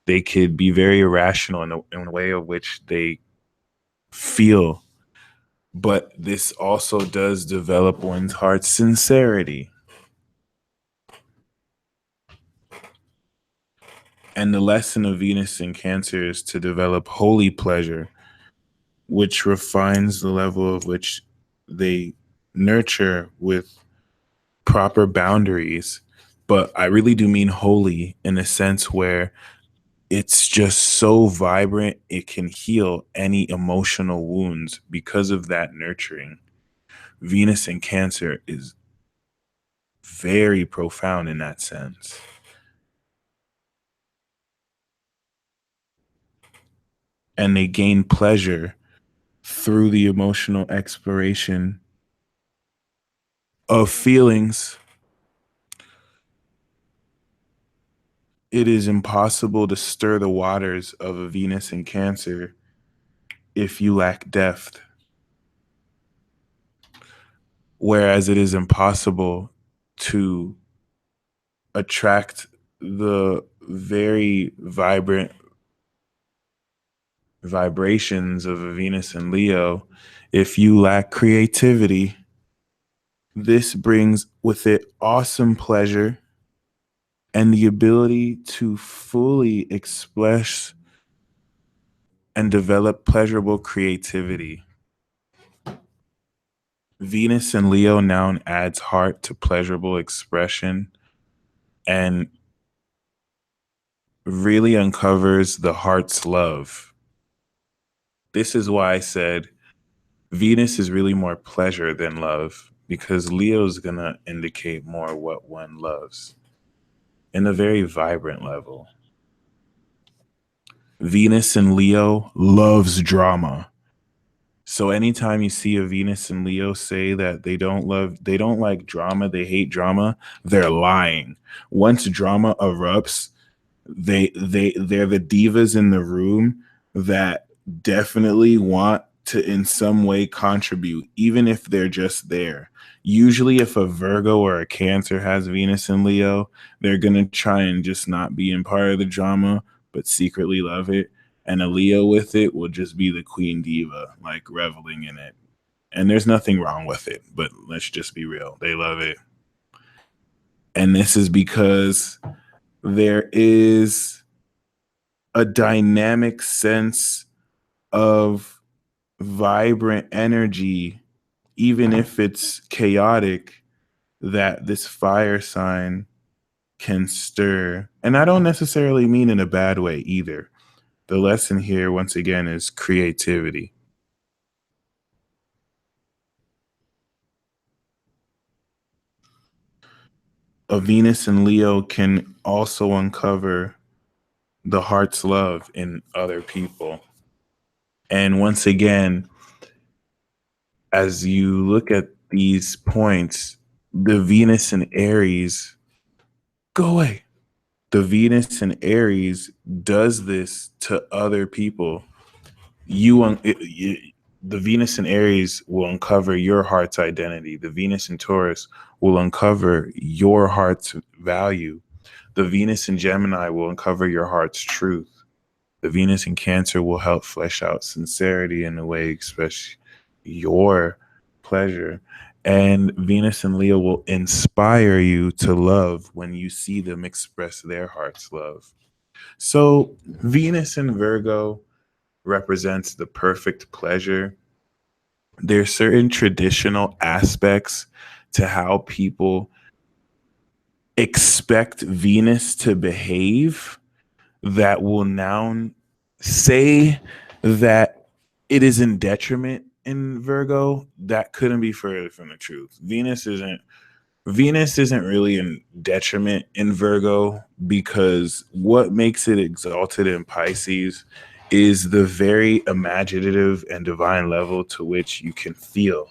they could be very irrational in a way of which they feel. But this also does develop one's heart's sincerity. And the lesson of Venus in Cancer is to develop holy pleasure, which refines the level of which they nurture with proper boundaries. But I really do mean holy in a sense where it's just so vibrant, it can heal any emotional wounds because of that nurturing. Venus in Cancer is very profound in that sense. And they gain pleasure through the emotional exploration of feelings. It is impossible to stir the waters of a Venus in Cancer if you lack depth. Whereas it is impossible to attract the very vibrant vibrations of a Venus and Leo if you lack creativity. This brings with it awesome pleasure and the ability to fully express and develop pleasurable creativity. Venus and Leo now adds heart to pleasurable expression and really uncovers the heart's love. This is why I said Venus is really more pleasure than love, because Leo's going to indicate more what one loves in a very vibrant level. Venus in Leo loves drama. So anytime you see a Venus and Leo say that they don't like drama, they hate drama, they're lying. Once drama erupts, they're the divas in the room that definitely want to in some way contribute, even if they're just there. Usually if a Virgo or a Cancer has Venus and Leo, they're gonna try and just not be in part of the drama, but secretly love it. And a Leo with it will just be the queen diva, like reveling in it. And there's nothing wrong with it, but let's just be real, they love it. And this is because there is a dynamic sense of vibrant energy, even if it's chaotic, that this fire sign can stir. And I don't necessarily mean in a bad way either. The lesson here, once again, is creativity. A Venus and Leo can also uncover the heart's love in other people. And once again, as you look at these points, the Venus and Aries, go away. The Venus and Aries does this to other people. The Venus and Aries will uncover your heart's identity. The Venus and Taurus will uncover your heart's value. The Venus and Gemini will uncover your heart's truth. The Venus in Cancer will help flesh out sincerity in a way to express your pleasure. And Venus and Leo will inspire you to love when you see them express their heart's love. So Venus in Virgo represents the perfect pleasure. There's certain traditional aspects to how people expect Venus to behave that will now say that it is in detriment in Virgo. That couldn't be further from the truth. Venus isn't really in detriment in Virgo, because what makes it exalted in Pisces is the very imaginative and divine level to which you can feel,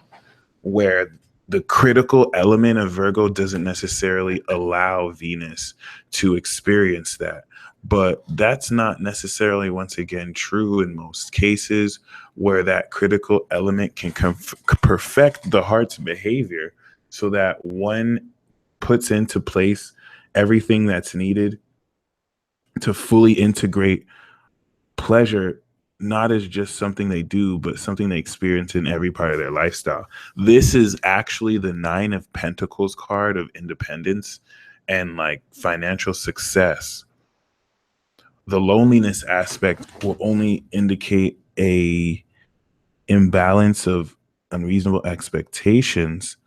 where the critical element of Virgo doesn't necessarily allow Venus to experience that. But that's not necessarily, once again, true in most cases, where that critical element can perfect the heart's behavior so that one puts into place everything that's needed to fully integrate pleasure, not as just something they do, but something they experience in every part of their lifestyle. This is actually the Nine of Pentacles card of independence and like financial success. The loneliness aspect will only indicate a imbalance of unreasonable expectations,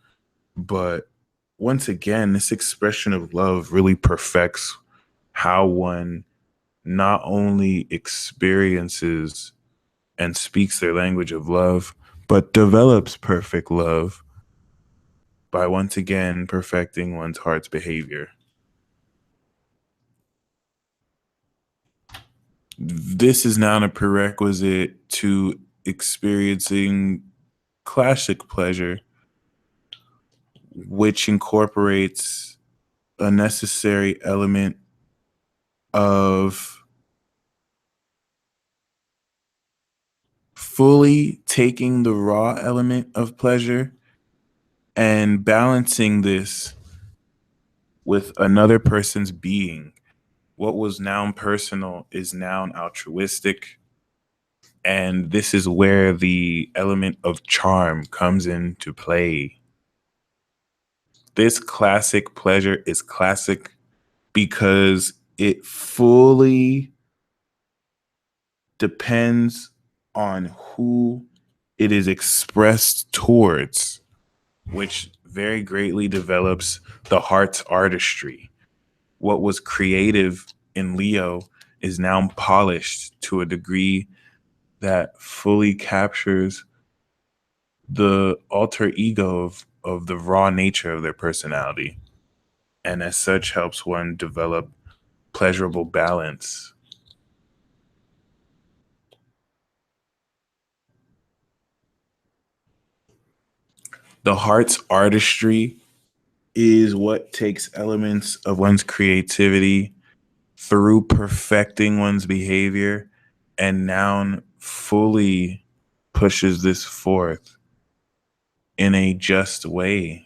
but once again, this expression of love really perfects how one not only experiences and speaks their language of love, but develops perfect love by once again perfecting one's heart's behavior. This is now a prerequisite to experiencing classic pleasure, which incorporates a necessary element of fully taking the raw element of pleasure and balancing this with another person's being. What was noun personal is noun altruistic. And this is where the element of charm comes into play. This classic pleasure is classic because it fully depends on who it is expressed towards, which very greatly develops the heart's artistry. What was creative in Leo is now polished to a degree that fully captures the alter ego of the raw nature of their personality. And as such, helps one develop pleasurable balance. The heart's artistry is what takes elements of one's creativity through perfecting one's behavior and now fully pushes this forth in a just way.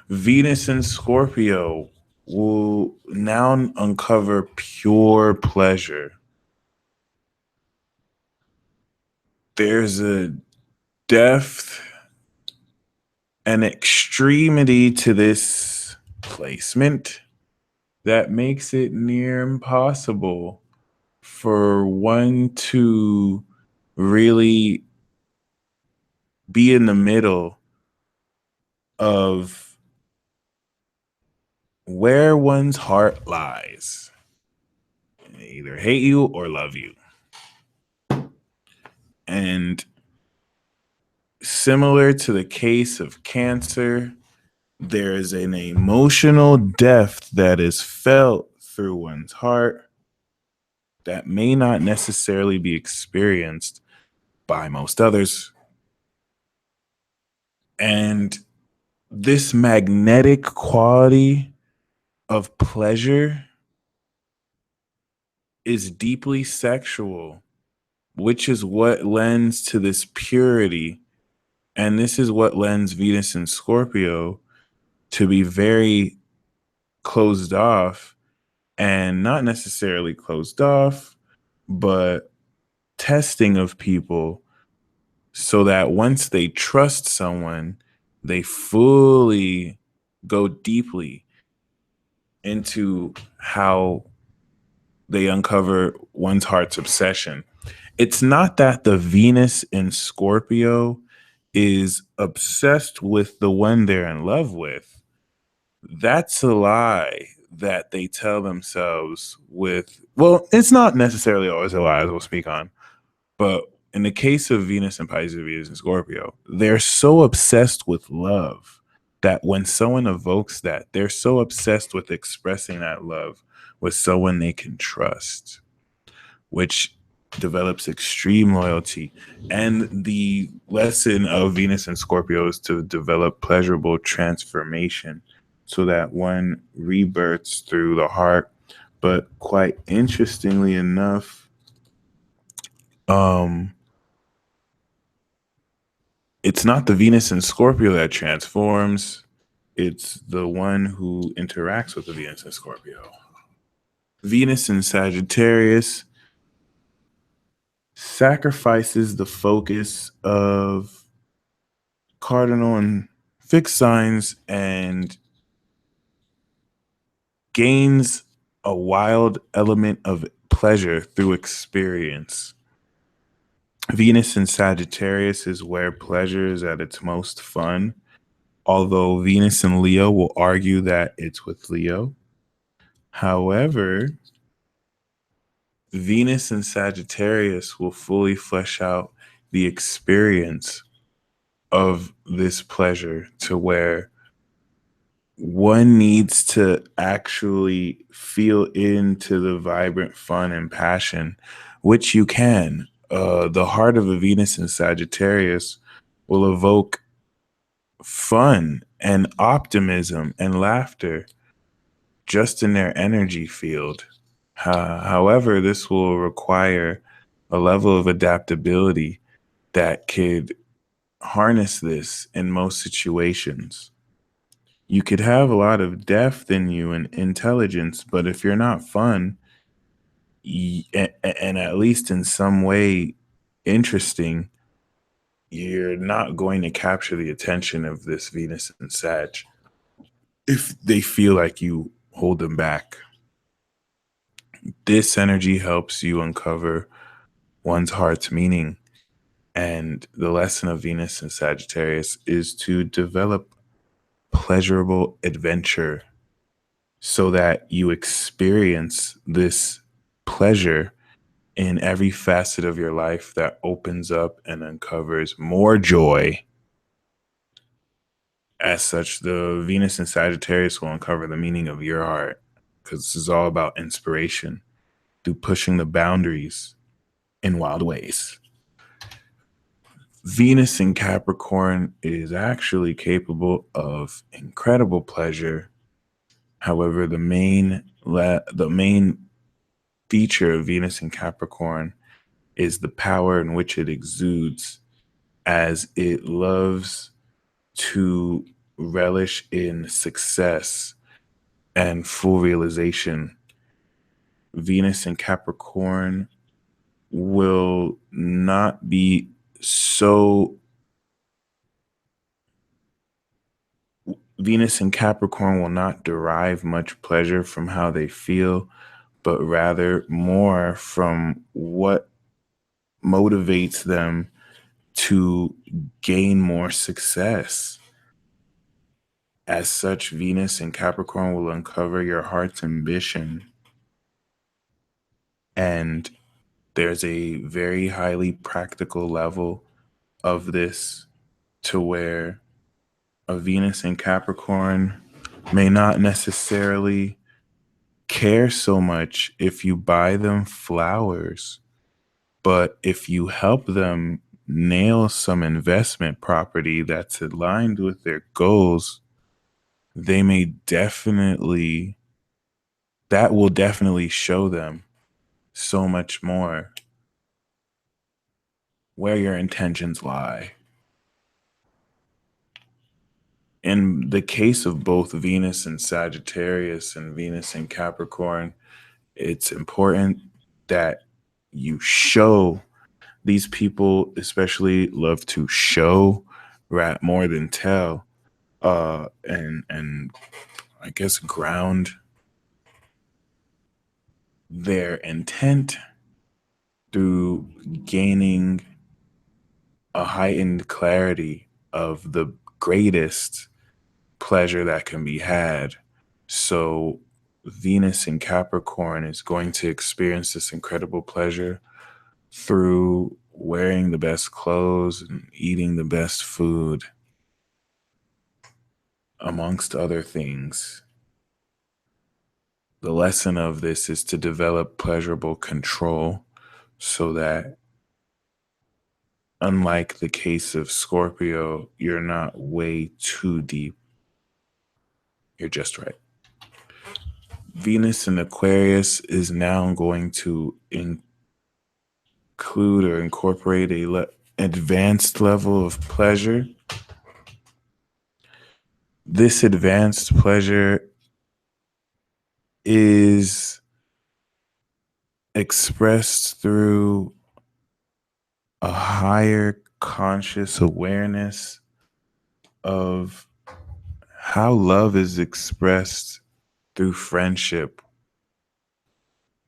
Venus and Scorpio will now uncover pure pleasure. There's a depth and extremity to this placement that makes it near impossible for one to really be in the middle of where one's heart lies. They either hate you or love you. And similar to the case of Cancer, there is an emotional depth that is felt through one's heart that may not necessarily be experienced by most others. And this magnetic quality of pleasure is deeply sexual, which is what lends to this purity. And this is what lends Venus and Scorpio to be very closed off, and not necessarily closed off, but testing of people so that once they trust someone, they fully go deeply into how they uncover one's heart's obsession. It's not that the Venus in Scorpio is obsessed with the one they're in love with. That's a lie that they tell themselves with, well, it's not necessarily always a lie, as we'll speak on, but in the case of Venus and Pisces, Venus and Scorpio, they're so obsessed with love that when someone evokes that, they're so obsessed with expressing that love with someone they can trust, which develops extreme loyalty. And the lesson of Venus and Scorpio is to develop pleasurable transformation so that one rebirths through the heart. But quite interestingly enough, um, it's not the Venus and Scorpio that transforms, it's the one who interacts with the Venus and Scorpio. Venus in Sagittarius sacrifices the focus of cardinal and fixed signs and gains a wild element of pleasure through experience. Venus in Sagittarius is where pleasure is at its most fun, although Venus in Leo will argue that it's with Leo. However, Venus in Sagittarius will fully flesh out the experience of this pleasure to where one needs to actually feel into the vibrant fun and passion, which you can. The heart of a Venus in Sagittarius will evoke fun and optimism and laughter just in their energy field. However, this will require a level of adaptability that could harness this in most situations. You could have a lot of depth in you and intelligence, but if you're not fun and at least in some way interesting, you're not going to capture the attention of this Venus and Sag if they feel like you hold them back. This energy helps you uncover one's heart's meaning. And the lesson of Venus and Sagittarius is to develop pleasurable adventure so that you experience this pleasure in every facet of your life that opens up and uncovers more joy. As such, the Venus and Sagittarius will uncover the meaning of your heart because this is all about inspiration through pushing the boundaries in wild ways. Venus in Capricorn is actually capable of incredible pleasure. However, the main feature of Venus in Capricorn is the power in which it exudes, as it loves to relish in success and full realization. Venus in Capricorn will not be so Venus in Capricorn will not derive much pleasure from how they feel, but rather more from what motivates them to gain more success. As such, Venus in Capricorn will uncover your heart's ambition. And there's a very highly practical level of this, to where a Venus in Capricorn may not necessarily care so much if you buy them flowers, but if you help them nail some investment property that's aligned with their goals, they may definitely, that will definitely show them so much more where your intentions lie. In the case of both Venus and Sagittarius and Venus and Capricorn, it's important that you show. These people especially love to show more than tell, and I guess ground their intent through gaining a heightened clarity of the greatest pleasure that can be had. So Venus in Capricorn is going to experience this incredible pleasure through wearing the best clothes and eating the best food, amongst other things. The lesson of this is to develop pleasurable control, so that, unlike the case of Scorpio, you're not way too deep. You're just right. Venus in Aquarius is now going to include or incorporate advanced level of pleasure. This advanced pleasure is expressed through a higher conscious awareness of how love is expressed through friendship,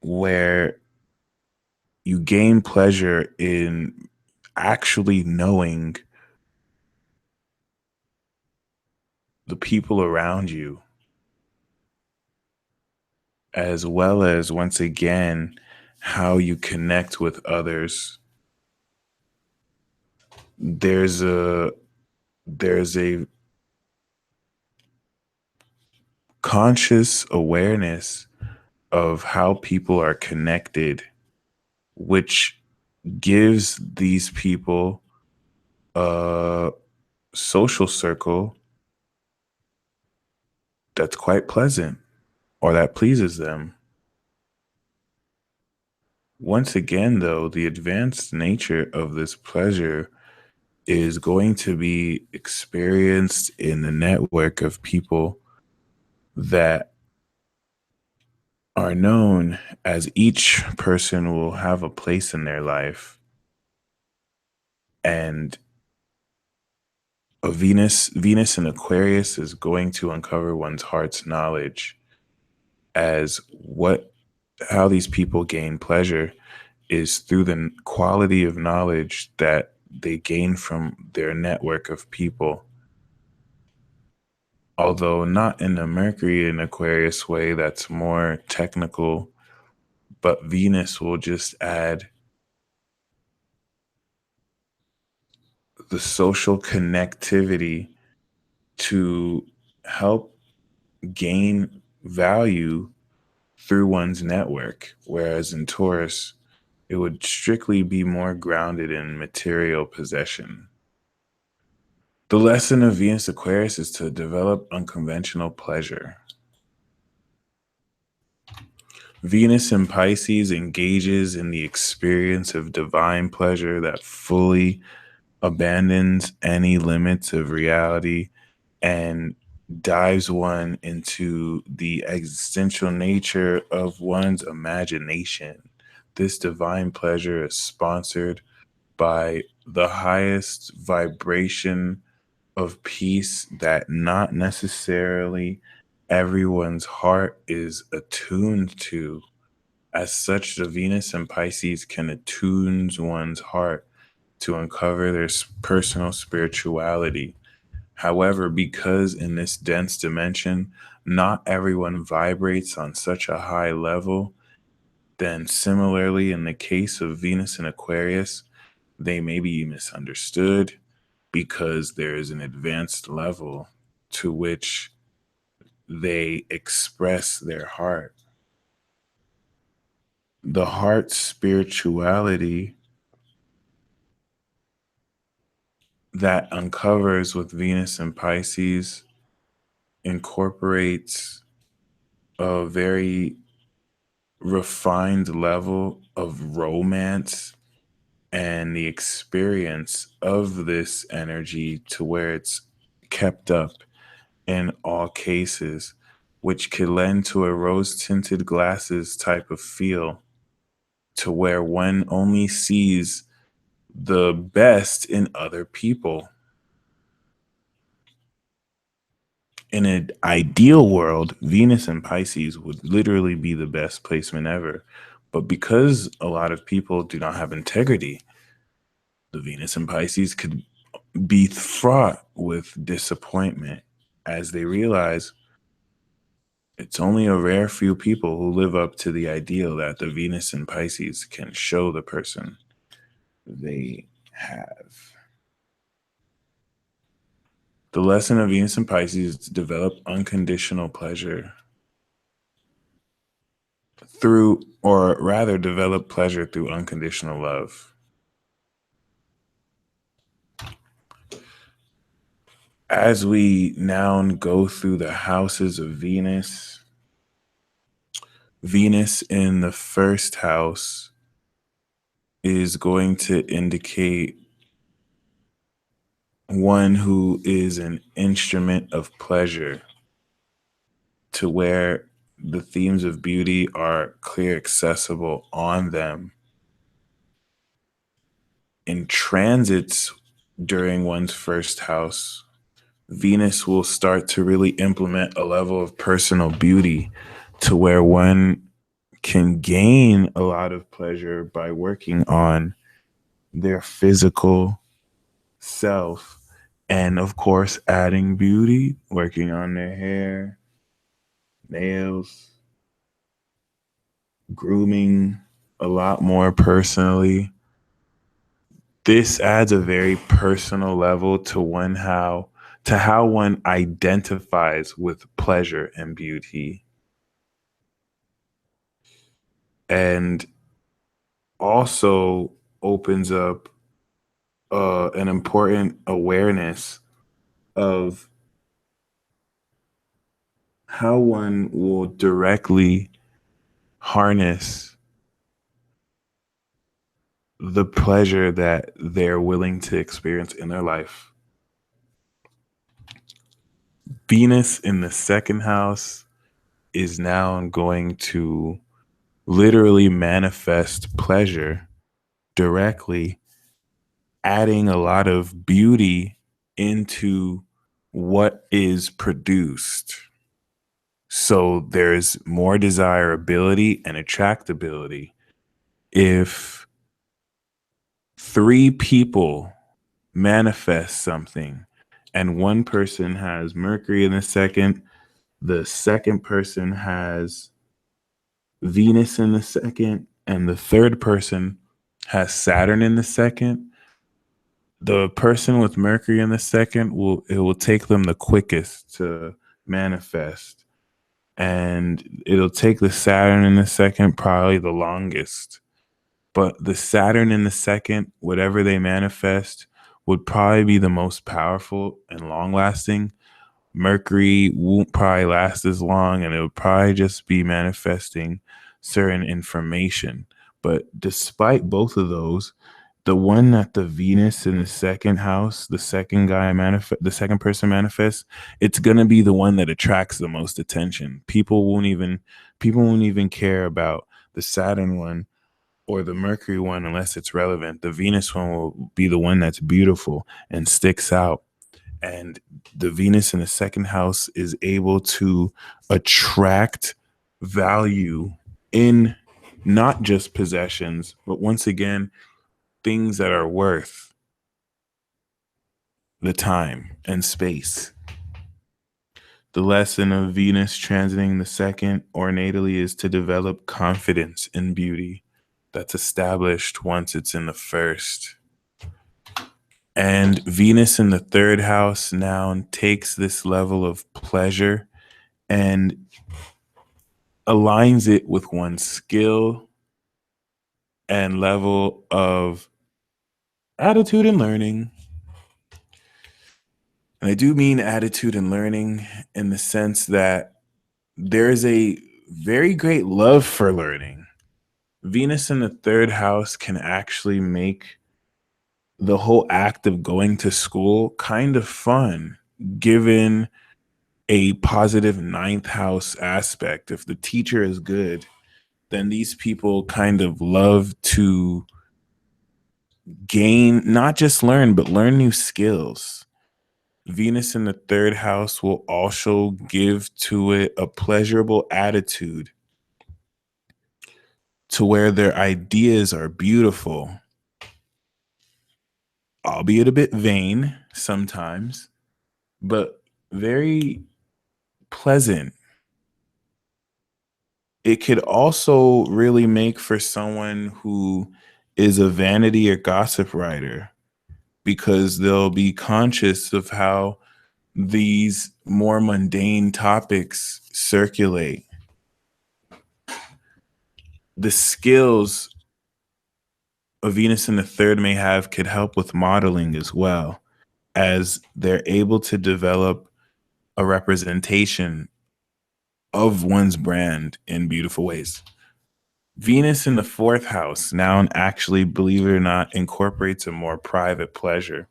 where you gain pleasure in actually knowing the people around you, as well as, once again, how you connect with others. There's a conscious awareness of how people are connected, which gives these people a social circle that's quite pleasant, or that pleases them. Once again, though, the advanced nature of this pleasure is going to be experienced in the network of people that are known, as each person will have a place in their life. And a Venus in Aquarius is going to uncover one's heart's knowledge, as how these people gain pleasure is through the quality of knowledge that they gain from their network of people. Although not in the Mercury and Aquarius way, that's more technical, but Venus will just add the social connectivity to help gain value through one's network. Whereas in Taurus, It would strictly be more grounded in material possession. The lesson of Venus Aquarius is to develop unconventional pleasure. Venus in Pisces engages in the experience of divine pleasure that fully abandons any limits of reality and dives one into the existential nature of one's imagination. This divine pleasure is sponsored by the highest vibration of peace that not necessarily everyone's heart is attuned to. As such, the Venus and Pisces can attune one's heart to uncover their personal spirituality. However, because in this dense dimension, not everyone vibrates on such a high level, then similarly, in the case of Venus and Aquarius, they may be misunderstood because there is an advanced level to which they express their heart. The heart's spirituality that uncovers with Venus and Pisces incorporates a very refined level of romance and the experience of this energy to where it's kept up in all cases, which could lend to a rose tinted glasses type of feel to where one only sees the best in other people. In an ideal world, Venus and Pisces would literally be the best placement ever. But because a lot of people do not have integrity, the Venus and Pisces could be fraught with disappointment as they realize it's only a rare few people who live up to the ideal that the Venus and Pisces can show the person they have. The lesson of Venus and Pisces is to develop unconditional pleasure through, or rather, develop pleasure through unconditional love. As we now go through the houses of Venus, Venus in the first house is going to indicate one who is an instrument of pleasure, to where the themes of beauty are clear, accessible on them. In transits during one's first house, Venus will start to really implement a level of personal beauty to where one can gain a lot of pleasure by working on their physical self. And of course, adding beauty, working on their hair, nails, grooming a lot more personally. This adds a very personal level to how one identifies with pleasure and beauty. And also opens up an important awareness of how one will directly harness the pleasure that they're willing to experience in their life. Venus in the second house is now going to literally manifest pleasure directly, adding a lot of beauty into what is produced. So there's more desirability and attractability. If three people manifest something and one person has Mercury in the second person has Venus in the second, and the third person has Saturn in the second, the person with Mercury in the second will take them the quickest to manifest. And it'll take the Saturn in the second probably the longest. But the Saturn in the second, whatever they manifest, would probably be the most powerful and long lasting. Mercury won't probably last as long, and it would probably just be manifesting certain information. But despite both of those, the one that the Venus in the second house, the second guy the second person manifests, it's gonna be the one that attracts the most attention. People won't even care about the Saturn one or the Mercury one unless it's relevant. The Venus one will be the one that's beautiful and sticks out. And the Venus in the second house is able to attract value in not just possessions, but once again, things that are worth the time and space. The lesson of Venus transiting the second ornately is to develop confidence in beauty that's established once it's in the first. And Venus in the third house now takes this level of pleasure and aligns it with one's skill and level of attitude and learning. And I do mean attitude and learning in the sense that there is a very great love for learning. Venus in the third house can actually make the whole act of going to school kind of fun, given a positive ninth house aspect. If the teacher is good, then these people kind of love to gain, not just learn, but learn new skills. Venus in the third house will also give to it a pleasurable attitude to where their ideas are beautiful, albeit a bit vain sometimes, but very pleasant. It could also really make for someone who is a vanity or gossip writer because they'll be conscious of how these more mundane topics circulate. The skills a Venus in the third may have could help with modeling as well, as they're able to develop a representation of one's brand in beautiful ways. Venus in the fourth house now actually, believe it or not, incorporates a more private pleasure.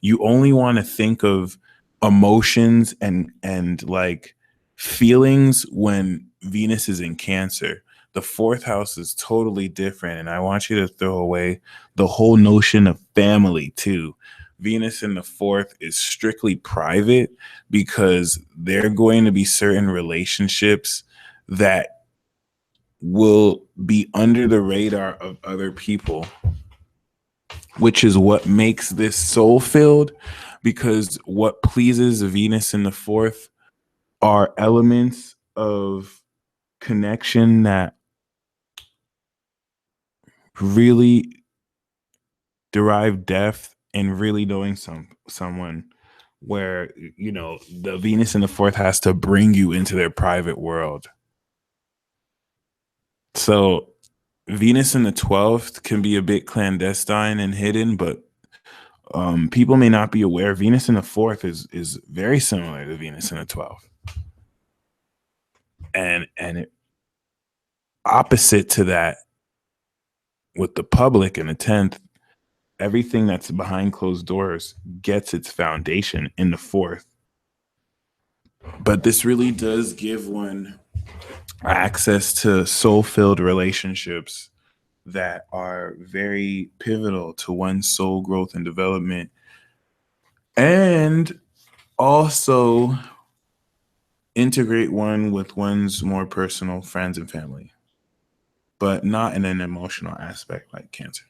You only want to think of emotions and like feelings when Venus is in Cancer. The fourth house is totally different, and I want you to throw away the whole notion of family too. Venus in the fourth is strictly private because there are going to be certain relationships that will be under the radar of other people, which is what makes this soul filled, because what pleases Venus in the fourth are elements of connection that really derive depth and really knowing someone, where the Venus in the fourth has to bring you into their private world. So Venus in the 12th can be a bit clandestine and hidden, but people may not be aware Venus in the fourth is very similar to Venus in the 12th, and opposite to that with the public in the 10th. Everything that's behind closed doors gets its foundation in the fourth. But this really does give one access to soul-filled relationships that are very pivotal to one's soul growth and development, and also integrate one with one's more personal friends and family, but not in an emotional aspect like Cancer.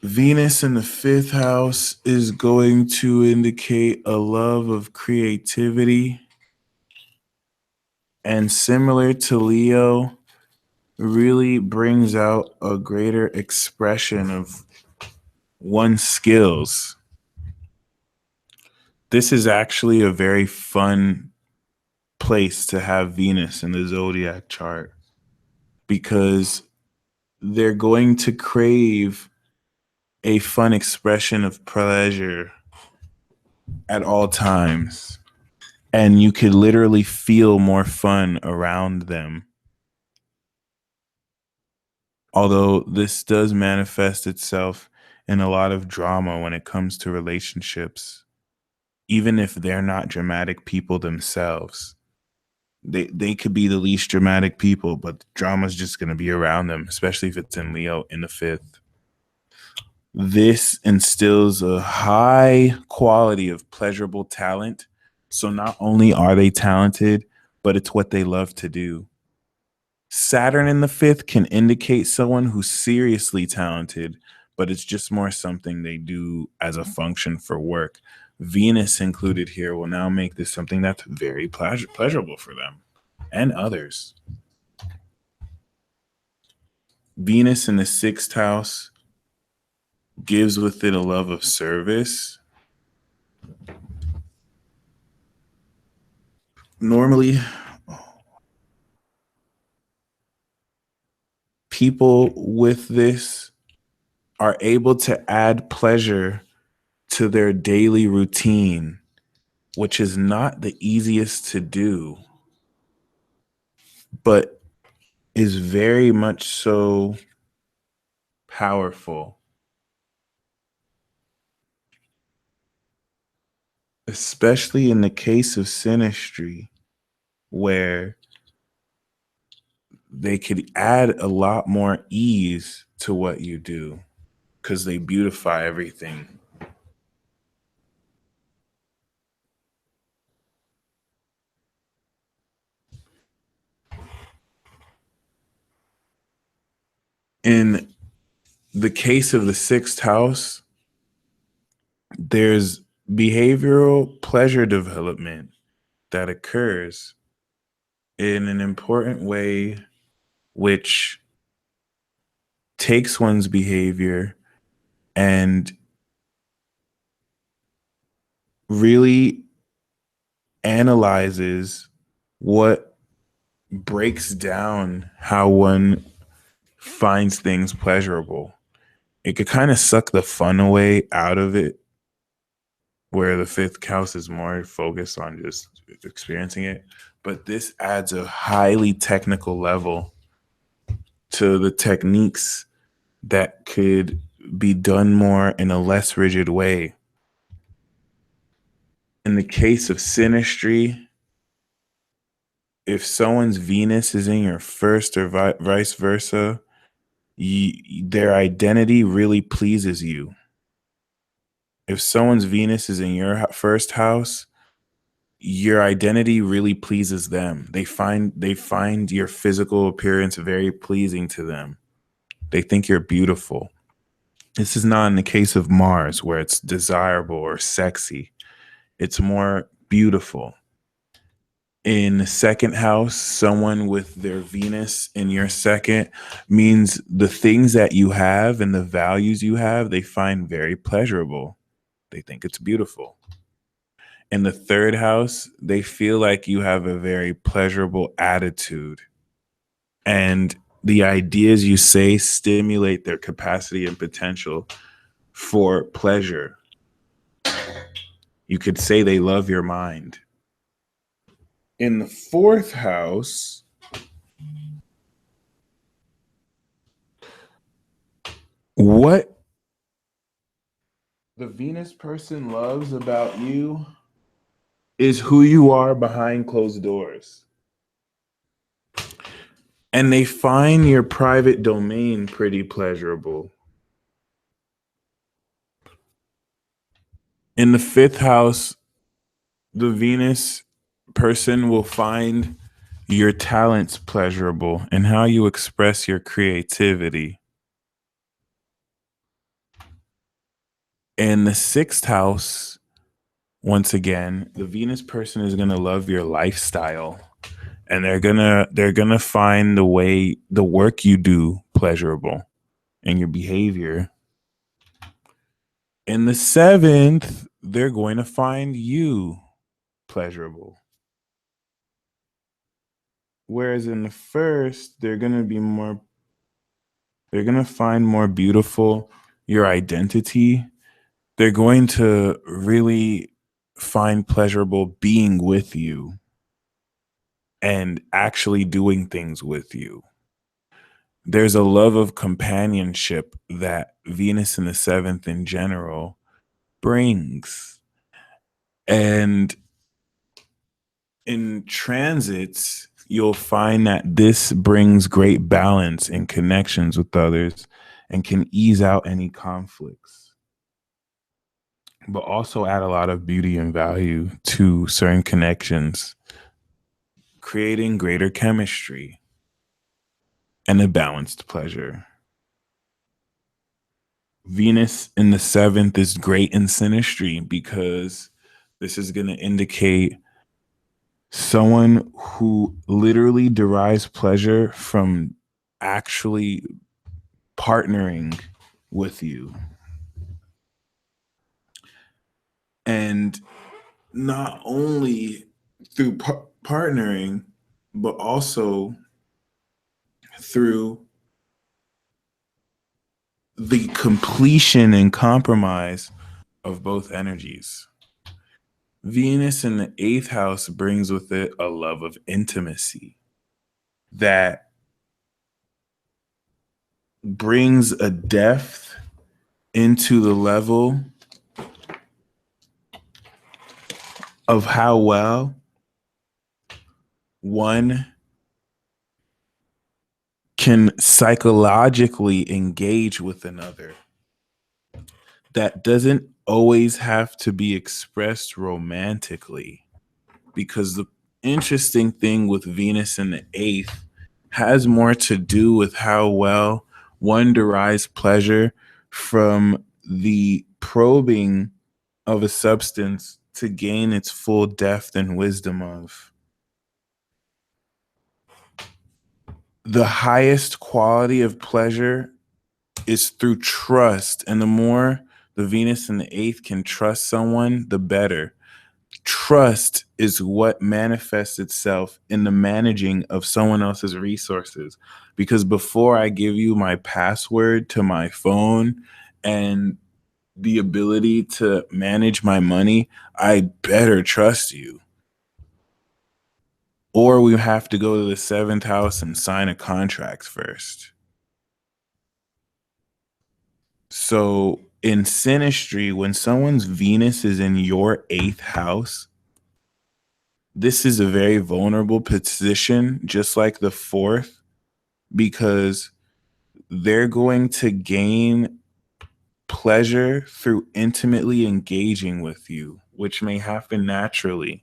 Venus in the fifth house is going to indicate a love of creativity. And similar to Leo, really brings out a greater expression of one's skills. This is actually a very fun place to have Venus in the zodiac chart because they're going to crave a fun expression of pleasure at all times. And you could literally feel more fun around them. Although this does manifest itself in a lot of drama when it comes to relationships, even if they're not dramatic people themselves. They could be the least dramatic people, but drama's just going to be around them, especially if it's in Leo in the fifth. This instills a high quality of pleasurable talent. So not only are they talented, but it's what they love to do. Saturn in the fifth can indicate someone who's seriously talented, but it's just more something they do as a function for work. Venus included here will now make this something that's very pleasurable for them and others. Venus in the sixth house gives with it a love of service. Normally, people with this are able to add pleasure to their daily routine, which is not the easiest to do, but is very much so powerful, especially in the case of synastry, where they could add a lot more ease to what you do because they beautify everything. In the case of the sixth house, there's behavioral pleasure development that occurs in an important way, which takes one's behavior and really analyzes what breaks down how one finds things pleasurable. It could kind of suck the fun away out of it, where the fifth house is more focused on just experiencing it. But this adds a highly technical level to the techniques that could be done more in a less rigid way. In the case of synastry, if someone's Venus is in your first or vice versa, their identity really pleases you. If someone's Venus is in your first house, your identity really pleases them. They find your physical appearance very pleasing to them. They think you're beautiful. This is not in the case of Mars where it's desirable or sexy. It's more beautiful. In the second house, someone with their Venus in your second means the things that you have and the values you have, they find very pleasurable. They think it's beautiful. In the third house, they feel like you have a very pleasurable attitude. And the ideas you say stimulate their capacity and potential for pleasure. You could say they love your mind. In the fourth house, what the Venus person loves about you is who you are behind closed doors. And they find your private domain pretty pleasurable. In the fifth house, the Venus person will find your talents pleasurable and how you express your creativity. In the sixth house, once again, the Venus person is going to love your lifestyle, and they're going to find the work you do pleasurable and your behavior. In the seventh, they're going to find you pleasurable. Whereas in the first, they're going to find more beautiful your identity. They're going to really find pleasurable being with you and actually doing things with you. There's a love of companionship that Venus in the seventh in general brings. And in transits, you'll find that this brings great balance in connections with others and can ease out any conflicts, but also add a lot of beauty and value to certain connections, creating greater chemistry and a balanced pleasure. Venus in the seventh is great in synastry because this is going to indicate someone who literally derives pleasure from actually partnering with you. And not only through partnering, but also through the completion and compromise of both energies. Venus in the eighth house brings with it a love of intimacy that brings a depth into the level of how well one can psychologically engage with another. That doesn't always have to be expressed romantically, because the interesting thing with Venus in the eighth has more to do with how well one derives pleasure from the probing of a substance to gain its full depth and wisdom of. The highest quality of pleasure is through trust. And the more the Venus in the eighth can trust someone, the better. Trust is what manifests itself in the managing of someone else's resources. Because before I give you my password to my phone and the ability to manage my money, I better trust you. Or we have to go to the seventh house and sign a contract first. So in synastry, when someone's Venus is in your eighth house, this is a very vulnerable position, just like the fourth, because they're going to gain pleasure through intimately engaging with you, which may happen naturally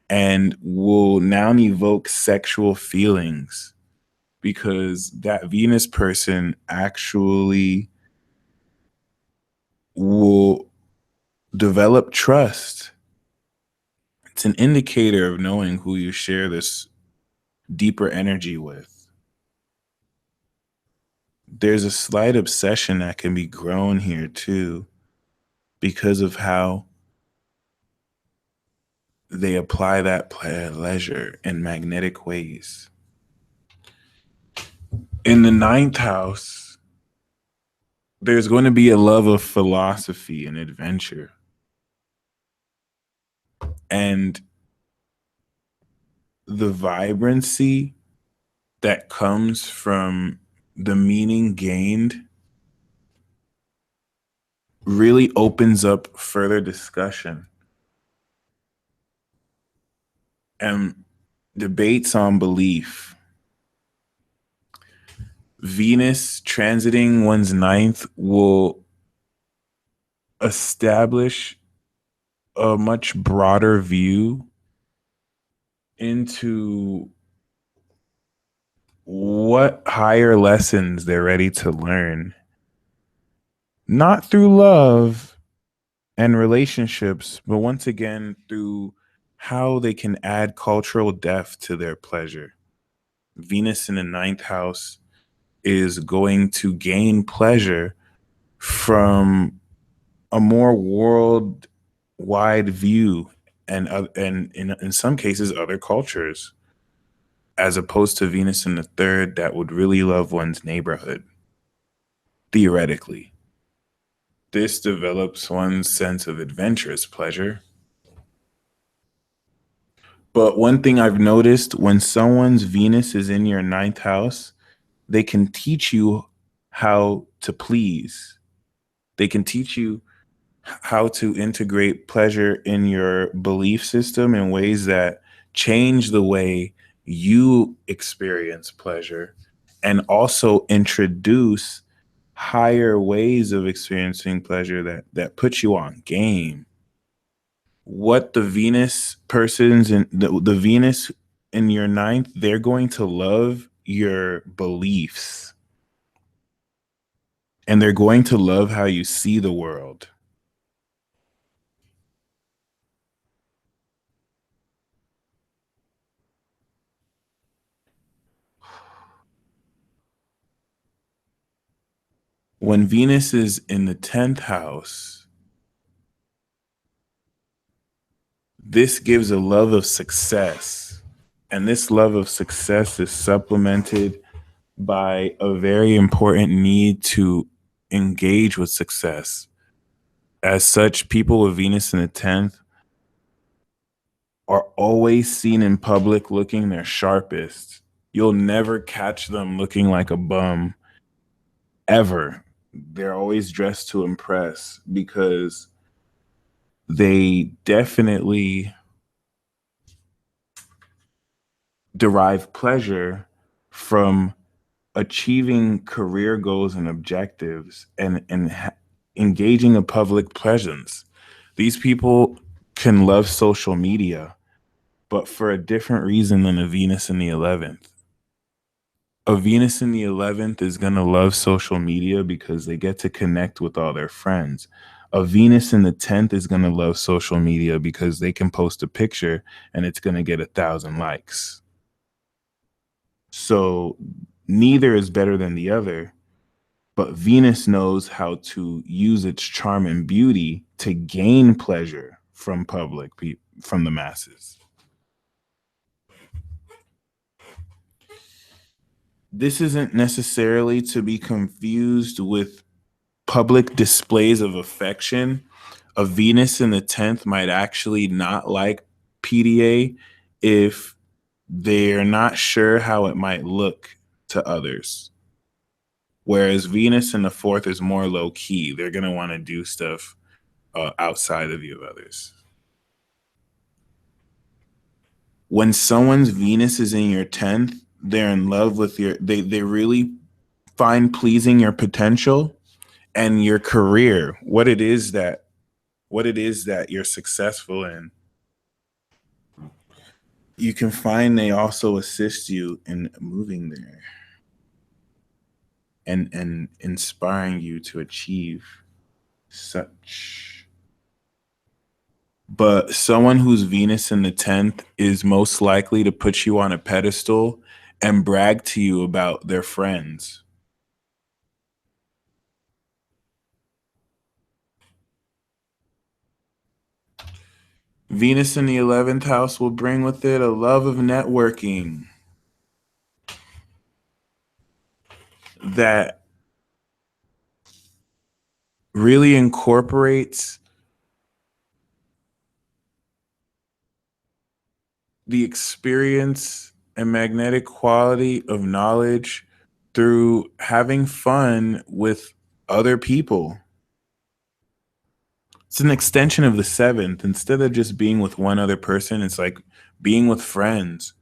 and will now evoke sexual feelings because that Venus person actually will develop trust. It's an indicator of knowing who you share this deeper energy with. There's a slight obsession that can be grown here too because of how they apply that pleasure in magnetic ways. In the ninth house, there's going to be a love of philosophy and adventure. And the vibrancy that comes from the meaning gained really opens up further discussion and debates on belief. Venus transiting one's ninth will establish a much broader view into what higher lessons they're ready to learn. Not through love and relationships, but once again through how they can add cultural depth to their pleasure. Venus in the ninth house is going to gain pleasure from a more wide view, and in some cases other cultures, as opposed to Venus in the third that would really love one's neighborhood. Theoretically, this develops one's sense of adventurous pleasure. But one thing I've noticed, when someone's Venus is in your ninth house, they can teach you how to please. They can teach you how to integrate pleasure in your belief system in ways that change the way you experience pleasure, and also introduce higher ways of experiencing pleasure that put you on game. What the Venus persons and the Venus in your ninth, they're going to love your beliefs, and they're going to love how you see the world. When Venus is in the 10th house, this gives a love of success. And this love of success is supplemented by a very important need to engage with success. As such, people with Venus in the 10th are always seen in public looking their sharpest. You'll never catch them looking like a bum, ever. They're always dressed to impress because they definitely derive pleasure from achieving career goals and objectives, and engaging a public presence. These people can love social media, but for a different reason than a Venus in the 11th. A Venus in the 11th is going to love social media because they get to connect with all their friends. A Venus in the 10th is going to love social media because they can post a picture and it's going to get 1,000 likes. So neither is better than the other, but Venus knows how to use its charm and beauty to gain pleasure from from the masses. This isn't necessarily to be confused with public displays of affection. A Venus in the 10th might actually not like PDA if they're not sure how it might look to others. Whereas Venus in the fourth is more low key. They're going to want to do stuff outside of view of others. When someone's Venus is in your 10th, they're in love with they really find pleasing your potential and your career, what it is that you're successful in. You can find they also assist you in moving there and inspiring you to achieve such. But someone whose Venus in the 10th is most likely to put you on a pedestal and brag to you about their friends. Venus in the 11th house will bring with it a love of networking that really incorporates the experience and magnetic quality of knowledge through having fun with other people. It's an extension of the seventh. Instead of just being with one other person, it's like being with friends.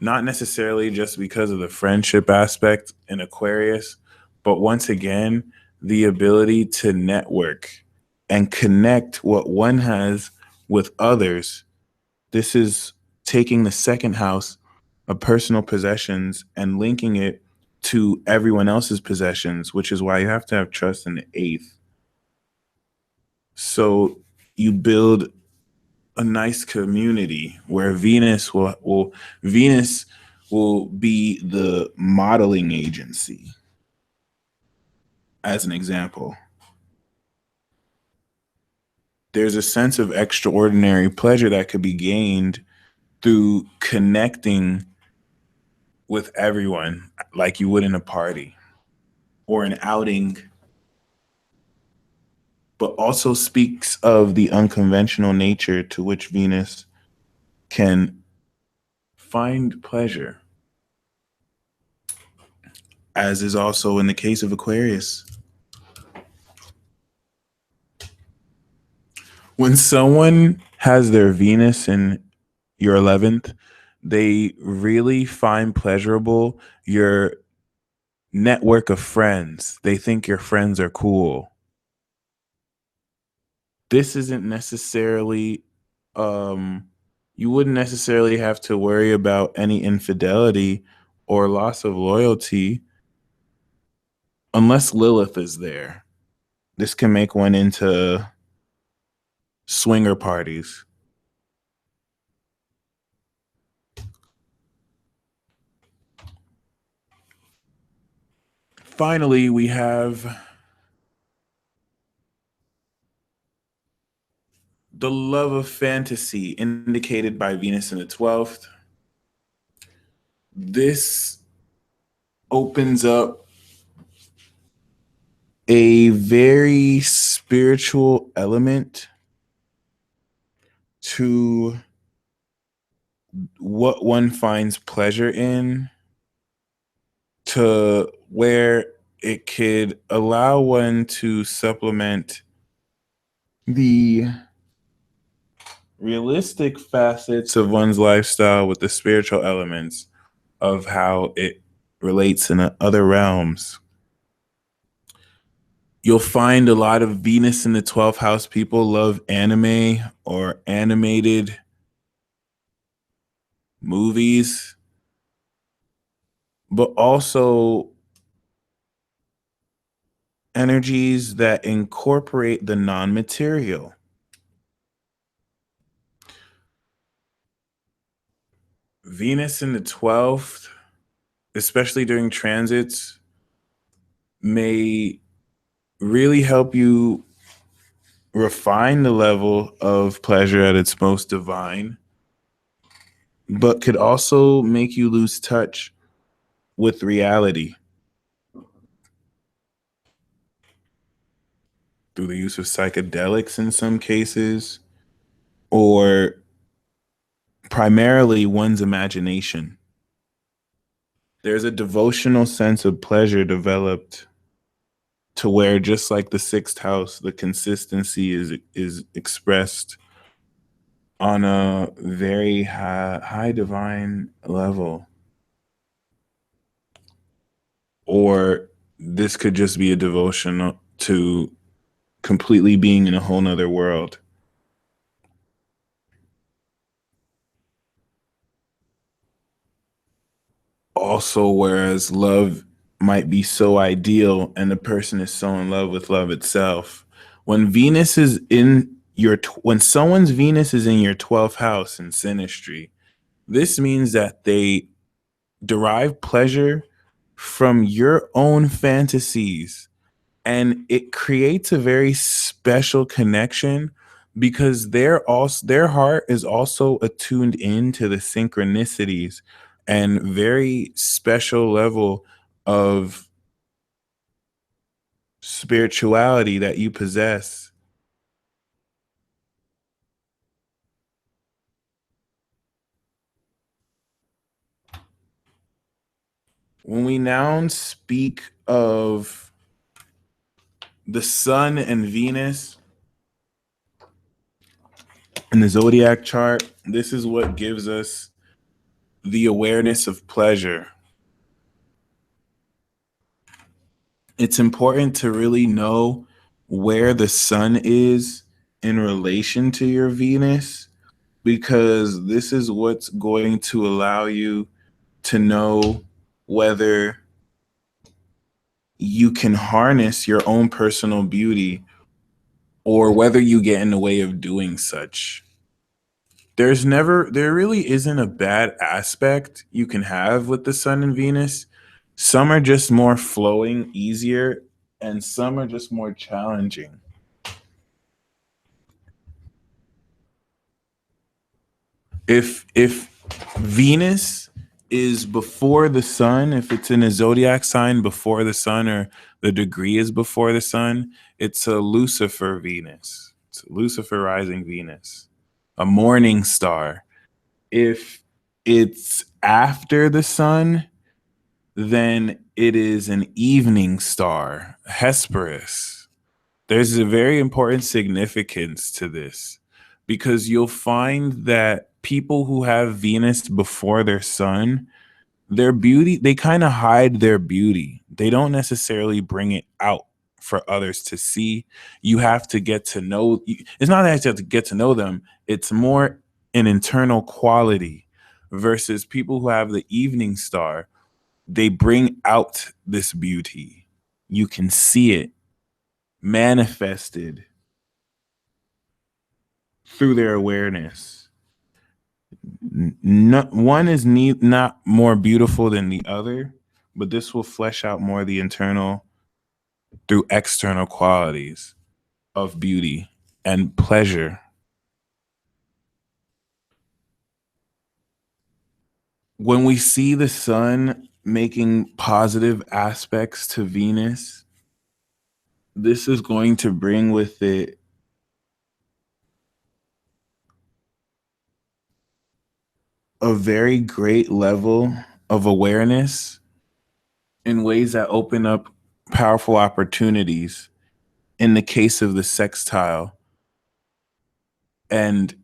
Not necessarily just because of the friendship aspect in Aquarius, but once again, the ability to network and connect what one has with others. This is taking the second house of personal possessions and linking it to everyone else's possessions, which is why you have to have trust in the eighth. So you build a nice community where Venus will be the modeling agency, as an example. there's a sense of extraordinary pleasure that could be gained through connecting with everyone like you would in a party or an outing, but also speaks of the unconventional nature to which Venus can find pleasure, as is also in the case of Aquarius. When someone has their Venus in your 11th, they really find pleasurable your network of friends. They think your friends are cool. This isn't necessarily, um, you wouldn't necessarily have to worry about any infidelity or loss of loyalty unless Lilith is there. This can make one into swinger parties. Finally, we have the love of fantasy indicated by Venus in the 12th. This opens up a very spiritual element to what one finds pleasure in, to where it could allow one to supplement the realistic facets of one's lifestyle with the spiritual elements of how it relates in other realms. You'll find a lot of Venus in the 12th house people love anime or animated movies, but also energies that incorporate the non material. Venus in the 12th, especially during transits, may really help you refine the level of pleasure at its most divine, but could also make you lose touch with reality through the use of psychedelics in some cases, or primarily one's imagination. There's a devotional sense of pleasure developed to where, just like the 6th house, the consistency is expressed on a very high divine level. Or this could just be a devotion to completely being in a whole nother world. Also, whereas love might be so ideal and the person is so in love with love itself, when Venus is in when someone's Venus is in your 12th house in synastry, this means that they derive pleasure from your own fantasies, and it creates a very special connection because their heart is also attuned into the synchronicities and very special level of spirituality that you possess. When we now speak of the sun and Venus in the zodiac chart, this is what gives us the awareness of pleasure. It's important to really know where the sun is in relation to your Venus, because this is what's going to allow you to know whether you can harness your own personal beauty or whether you get in the way of doing such. There really isn't a bad aspect you can have with the sun and Venus. Some are just more flowing, easier, and some are just more challenging. If Venus is before the sun, if it's in a zodiac sign before the sun, or the degree is before the sun, it's a Lucifer Venus. It's a Lucifer rising Venus, a morning star. If it's after the sun, then it is an evening star, Hesperus. There's a very important significance to this, because you'll find that people who have Venus before their sun, their beauty, they kind of hide their beauty. They don't necessarily bring it out for others to see. You have to get to know. It's not that you have to get to know them, it's more an internal quality, versus people who have the evening star, they bring out this beauty. You can see it manifested through their awareness. No, one is not more beautiful than the other, but this will flesh out more the internal through external qualities of beauty and pleasure. When we see the sun making positive aspects to Venus, this is going to bring with it a very great level of awareness in ways that open up powerful opportunities in the case of the sextile, and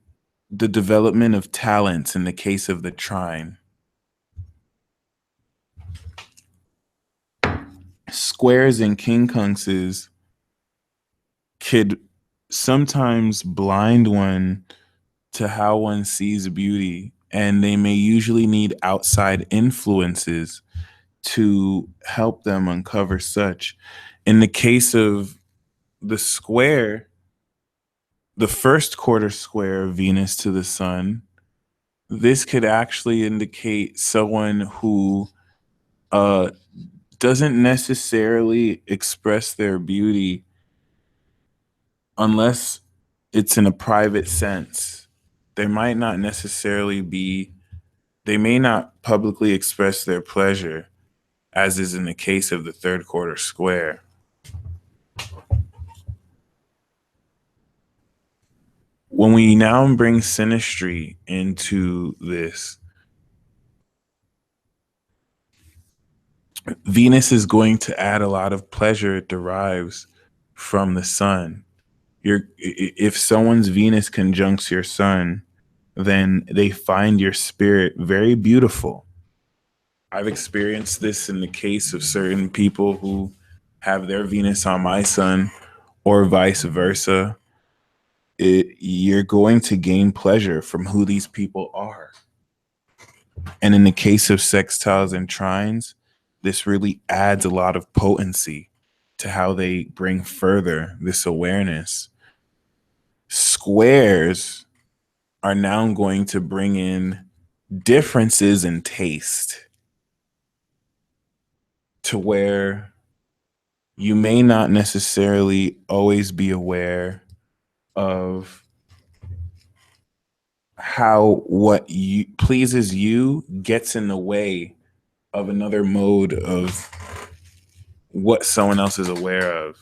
the development of talents in the case of the trine. Squares and quincunxes could sometimes blind one to how one sees beauty, and they may usually need outside influences to help them uncover such. In the case of the square, the first quarter square of Venus to the sun, this could actually indicate someone who uh, doesn't necessarily express their beauty unless it's in a private sense. They might not necessarily be, they may not publicly express their pleasure, as is in the case of the third quarter square. When we now bring synastry into this, Venus is going to add a lot of pleasure it derives from the sun. If someone's Venus conjuncts your sun, then they find your spirit very beautiful. I've experienced this in the case of certain people who have their Venus on my sun, or vice versa. You're going to gain pleasure from who these people are. And in the case of sextiles and trines, this really adds a lot of potency to how they bring further this awareness. Squares are now going to bring in differences in taste, to where you may not necessarily always be aware of how what you pleases you gets in the way of another mode of what someone else is aware of.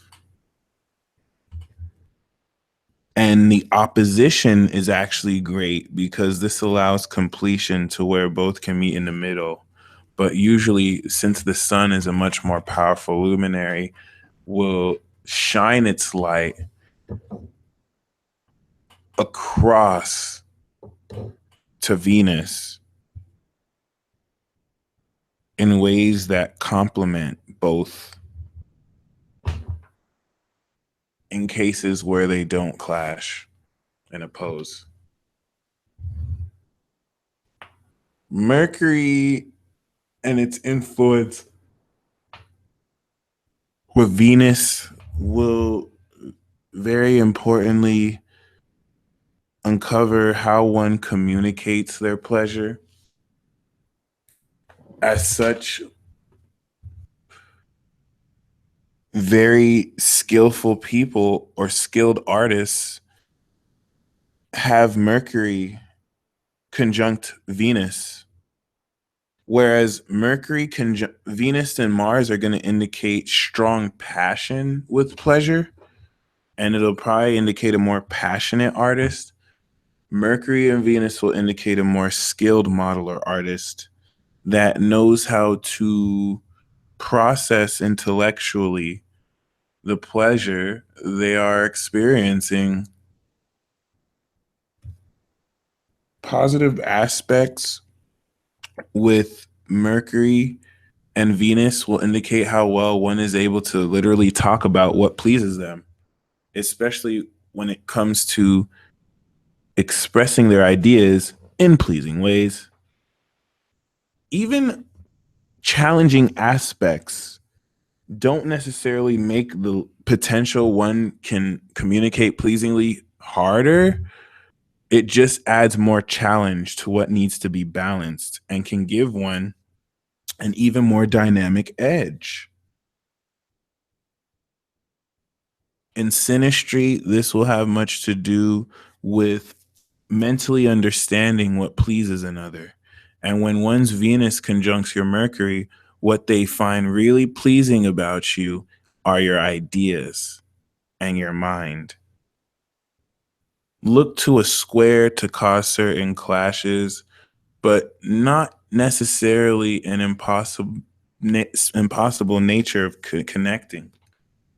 And the opposition is actually great, because this allows completion to where both can meet in the middle. But usually, since the sun is a much more powerful luminary, will shine its light across to Venus in ways that complement both, in cases where they don't clash and oppose. Mercury and its influence with Venus will very importantly uncover how one communicates their pleasure. As such, very skillful people or skilled artists have Mercury conjunct Venus, whereas Venus and Mars are going to indicate strong passion with pleasure, and it'll probably indicate a more passionate artist. Mercury and Venus will indicate a more skilled model or artist that knows how to process intellectually the pleasure they are experiencing. Positive aspects with Mercury and Venus will indicate how well one is able to literally talk about what pleases them, especially when it comes to expressing their ideas in pleasing ways. Even challenging aspects don't necessarily make the potential one can communicate pleasingly harder. It just adds more challenge to what needs to be balanced and can give one an even more dynamic edge. In synastry, this will have much to do with mentally understanding what pleases another. And when one's Venus conjuncts your Mercury, what they find really pleasing about you are your ideas and your mind. Look to a square to cause certain clashes, but not necessarily an impossible nature of connecting.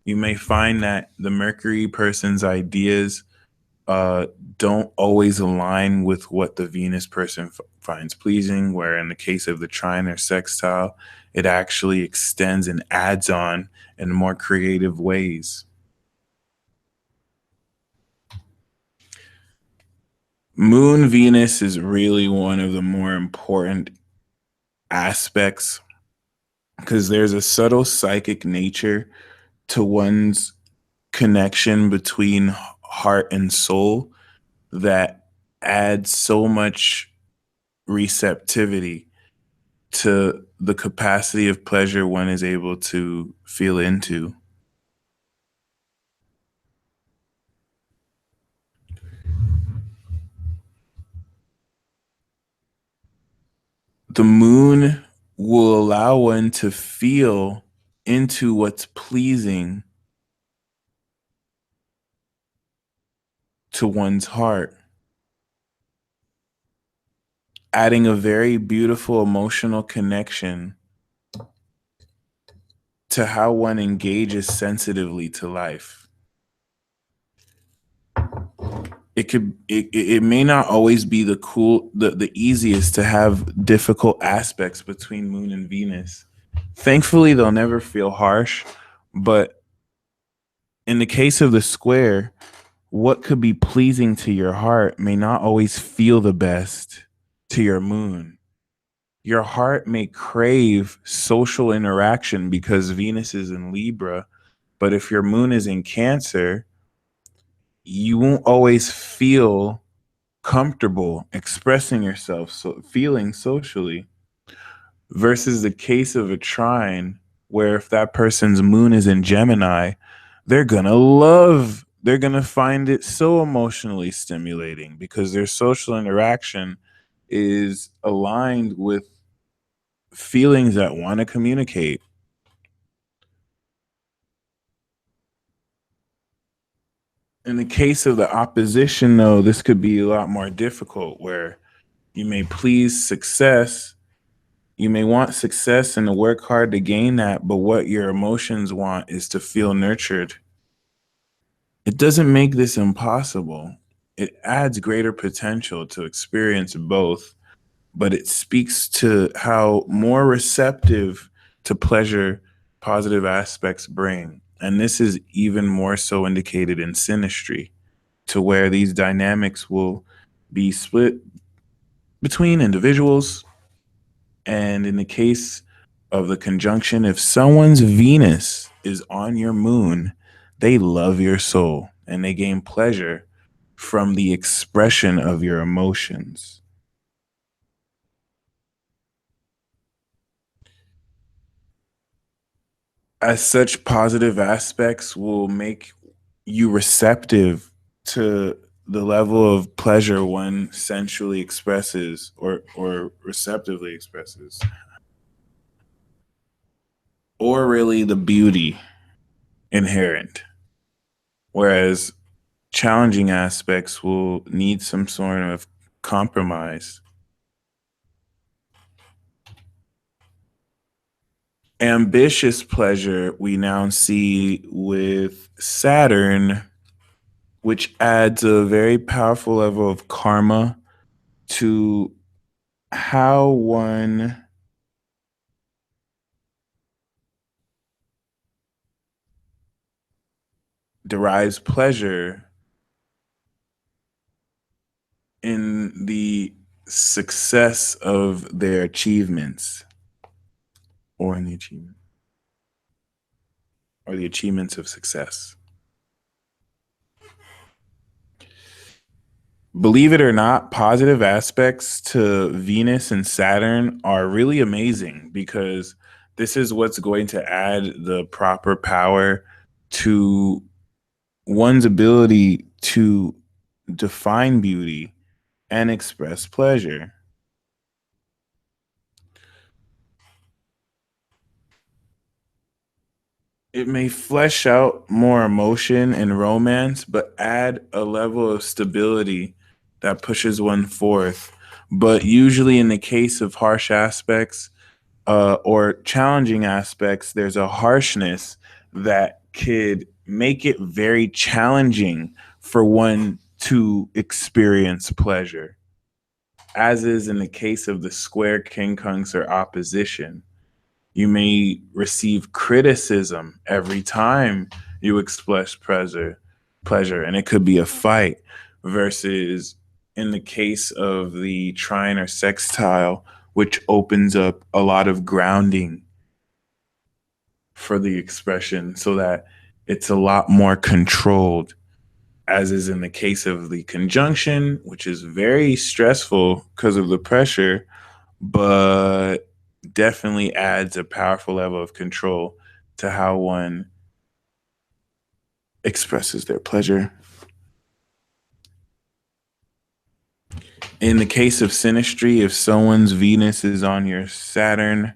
You may find that the Mercury person's ideas uh, don't always align with what the Venus person finds pleasing, where in the case of the trine or sextile, it actually extends and adds on in more creative ways. Moon Venus is really one of the more important aspects because there's a subtle psychic nature to one's connection between heart and soul that adds so much receptivity to the capacity of pleasure one is able to feel into. The moon will allow one to feel into what's pleasing to one's heart, adding a very beautiful emotional connection to how one engages sensitively to life. It may not always be the easiest to have difficult aspects between Moon and Venus. Thankfully, they'll never feel harsh, but in the case of the square, what could be pleasing to your heart may not always feel the best to your moon. Your heart may crave social interaction because Venus is in Libra, but if your moon is in Cancer, you won't always feel comfortable expressing yourself, so feeling socially, versus the case of a trine where if that person's moon is in Gemini, they're going to find it so emotionally stimulating because their social interaction is aligned with feelings that want to communicate. In the case of the opposition, though, this could be a lot more difficult where you may please success. You may want success and to work hard to gain that, but what your emotions want is to feel nurtured. It doesn't make this impossible. It adds greater potential to experience both, but it speaks to how more receptive to pleasure positive aspects bring. And this is even more so indicated in synastry, to where these dynamics will be split between individuals. And in the case of the conjunction, if someone's Venus is on your moon, they love your soul and they gain pleasure from the expression of your emotions. As such, positive aspects will make you receptive to the level of pleasure one sensually expresses or receptively expresses, or really the beauty inherent. Whereas challenging aspects will need some sort of compromise. Ambitious pleasure we now see with Saturn, which adds a very powerful level of karma to how one derives pleasure in the success of their achievements or in the achievement or the achievements of success. Believe it or not, positive aspects to Venus and Saturn are really amazing because this is what's going to add the proper power to one's ability to define beauty and express pleasure. It may flesh out more emotion and romance, but add a level of stability that pushes one forth. But usually, in the case of harsh aspects or challenging aspects, there's a harshness that could make it very challenging for one to experience pleasure, as is in the case of the square quincunx or opposition. You may receive criticism every time you express pleasure, and it could be a fight. Versus in the case of the trine or sextile, which opens up a lot of grounding for the expression so that it's a lot more controlled, as is in the case of the conjunction, which is very stressful because of the pressure, but definitely adds a powerful level of control to how one expresses their pleasure. In the case of synastry, if someone's Venus is on your Saturn,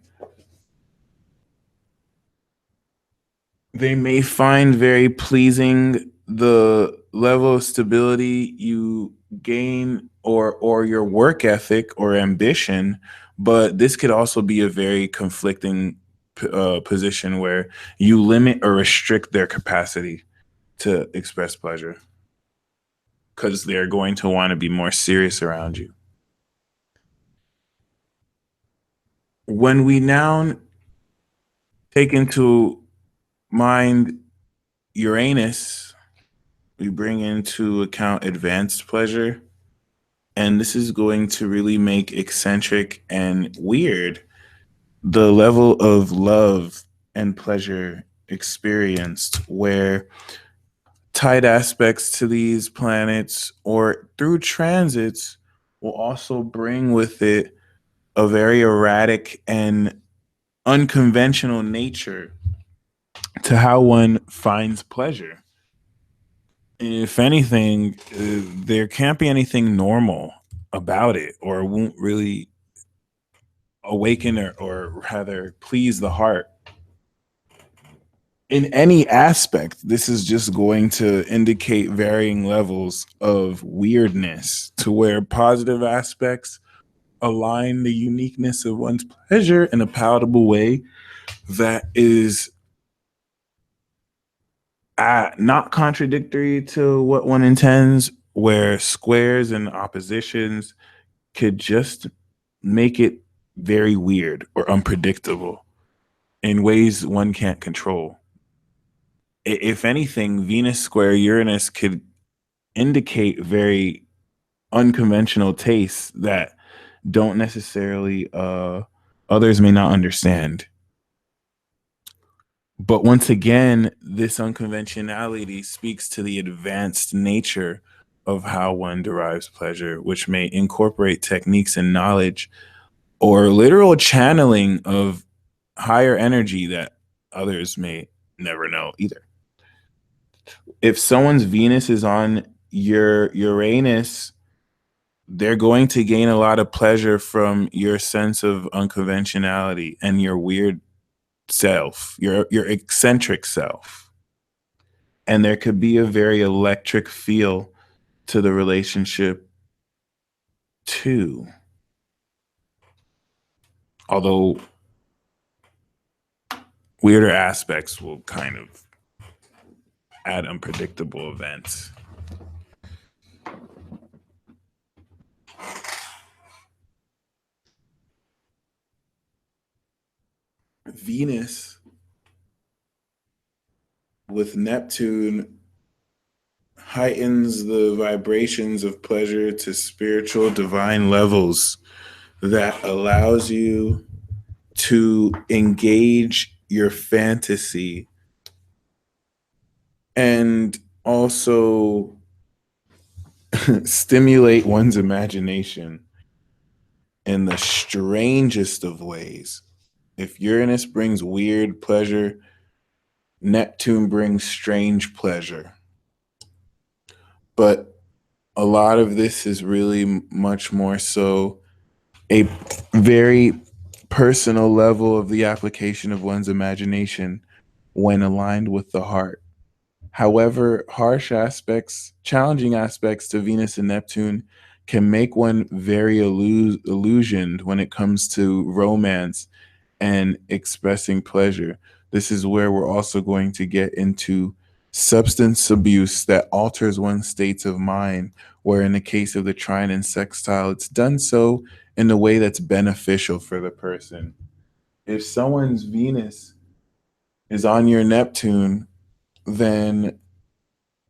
they may find very pleasing the level of stability you gain or your work ethic or ambition, but this could also be a very conflicting position where you limit or restrict their capacity to express pleasure because they're going to want to be more serious around you. When we now take into mind Uranus, we bring into account advanced pleasure. And this is going to really make eccentric and weird the level of love and pleasure experienced, where tight aspects to these planets or through transits will also bring with it a very erratic and unconventional nature to how one finds pleasure. If anything, there can't be anything normal about it, or it won't really awaken or rather please the heart. In any aspect, this is just going to indicate varying levels of weirdness to where positive aspects align the uniqueness of one's pleasure in a palatable way that is not contradictory to what one intends, where squares and oppositions could just make it very weird or unpredictable in ways one can't control. If anything, Venus square Uranus could indicate very unconventional tastes that don't necessarily others may not understand. But once again, this unconventionality speaks to the advanced nature of how one derives pleasure, which may incorporate techniques and knowledge or literal channeling of higher energy that others may never know either. If someone's Venus is on your Uranus, they're going to gain a lot of pleasure from your sense of unconventionality and your weird self, your eccentric self. And there could be a very electric feel to the relationship too. Although weirder aspects will kind of add unpredictable events. Venus with Neptune heightens the vibrations of pleasure to spiritual divine levels that allows you to engage your fantasy and also stimulate one's imagination in the strangest of ways. If Uranus brings weird pleasure, Neptune brings strange pleasure. But a lot of this is really much more so a very personal level of the application of one's imagination when aligned with the heart. However, harsh aspects, challenging aspects to Venus and Neptune can make one very illusioned when it comes to romance and expressing pleasure. This is where we're also going to get into substance abuse that alters one's states of mind, where in the case of the trine and sextile, it's done so in a way that's beneficial for the person. If someone's Venus is on your Neptune, then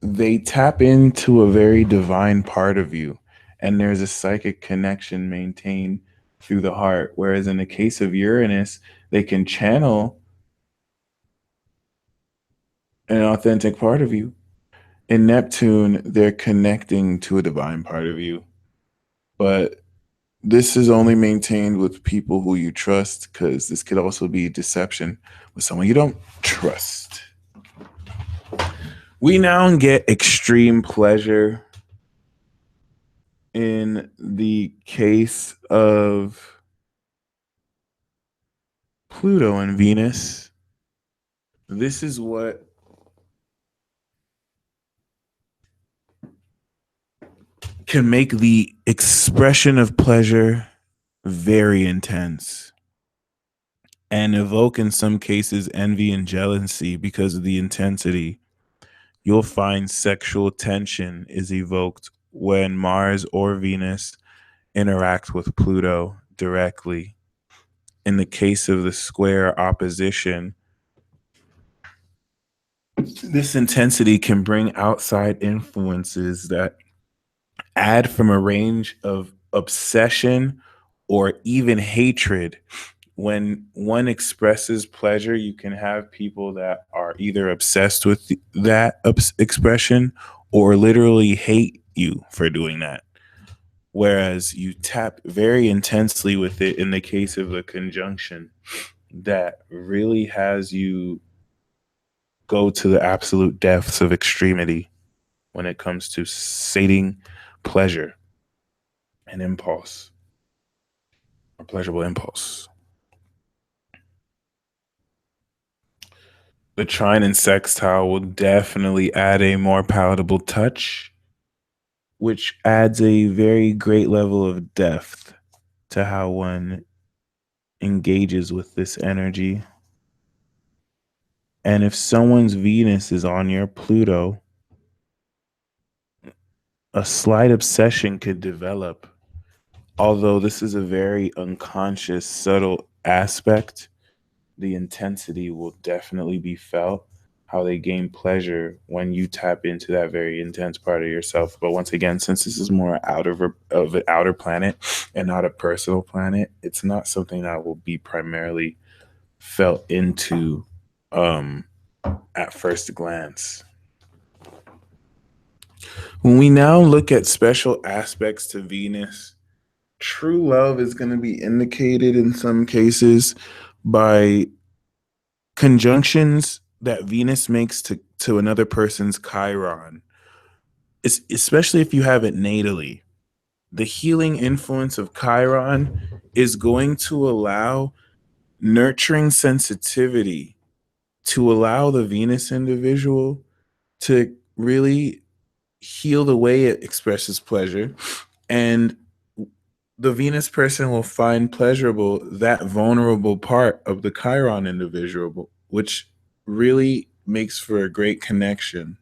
they tap into a very divine part of you, and there's a psychic connection maintained through the heart. Whereas in the case of Uranus, they can channel an authentic part of you. In Neptune, they're connecting to a divine part of you. But this is only maintained with people who you trust, because this could also be deception with someone you don't trust. We now get extreme pleasure in the case of Pluto and Venus. This is what can make the expression of pleasure very intense and evoke, in some cases, envy and jealousy because of the intensity. You'll find sexual tension is evoked when Mars or Venus interact with Pluto directly. In the case of the square opposition, this intensity can bring outside influences that add from a range of obsession or even hatred. When one expresses pleasure, you can have people that are either obsessed with that expression or literally hate you for doing that. Whereas you tap very intensely with it in the case of a conjunction that really has you go to the absolute depths of extremity when it comes to sating pleasure and impulse or pleasurable impulse. The trine and sextile will definitely add a more palatable touch, which adds a very great level of depth to how one engages with this energy. And if someone's Venus is on your Pluto, a slight obsession could develop. Although this is a very unconscious, subtle aspect, the intensity will definitely be felt. How they gain pleasure when you tap into that very intense part of yourself. But once again, since this is more out of an outer planet and not a personal planet, it's not something that will be primarily felt into at first glance. When we now look at special aspects to Venus, true love is going to be indicated in some cases by conjunctions that Venus makes to another person's Chiron. especially if you have it natally, the healing influence of Chiron is going to allow nurturing sensitivity to allow the Venus individual to really heal the way it expresses pleasure. And the Venus person will find pleasurable that vulnerable part of the Chiron individual, which really makes for a great connection.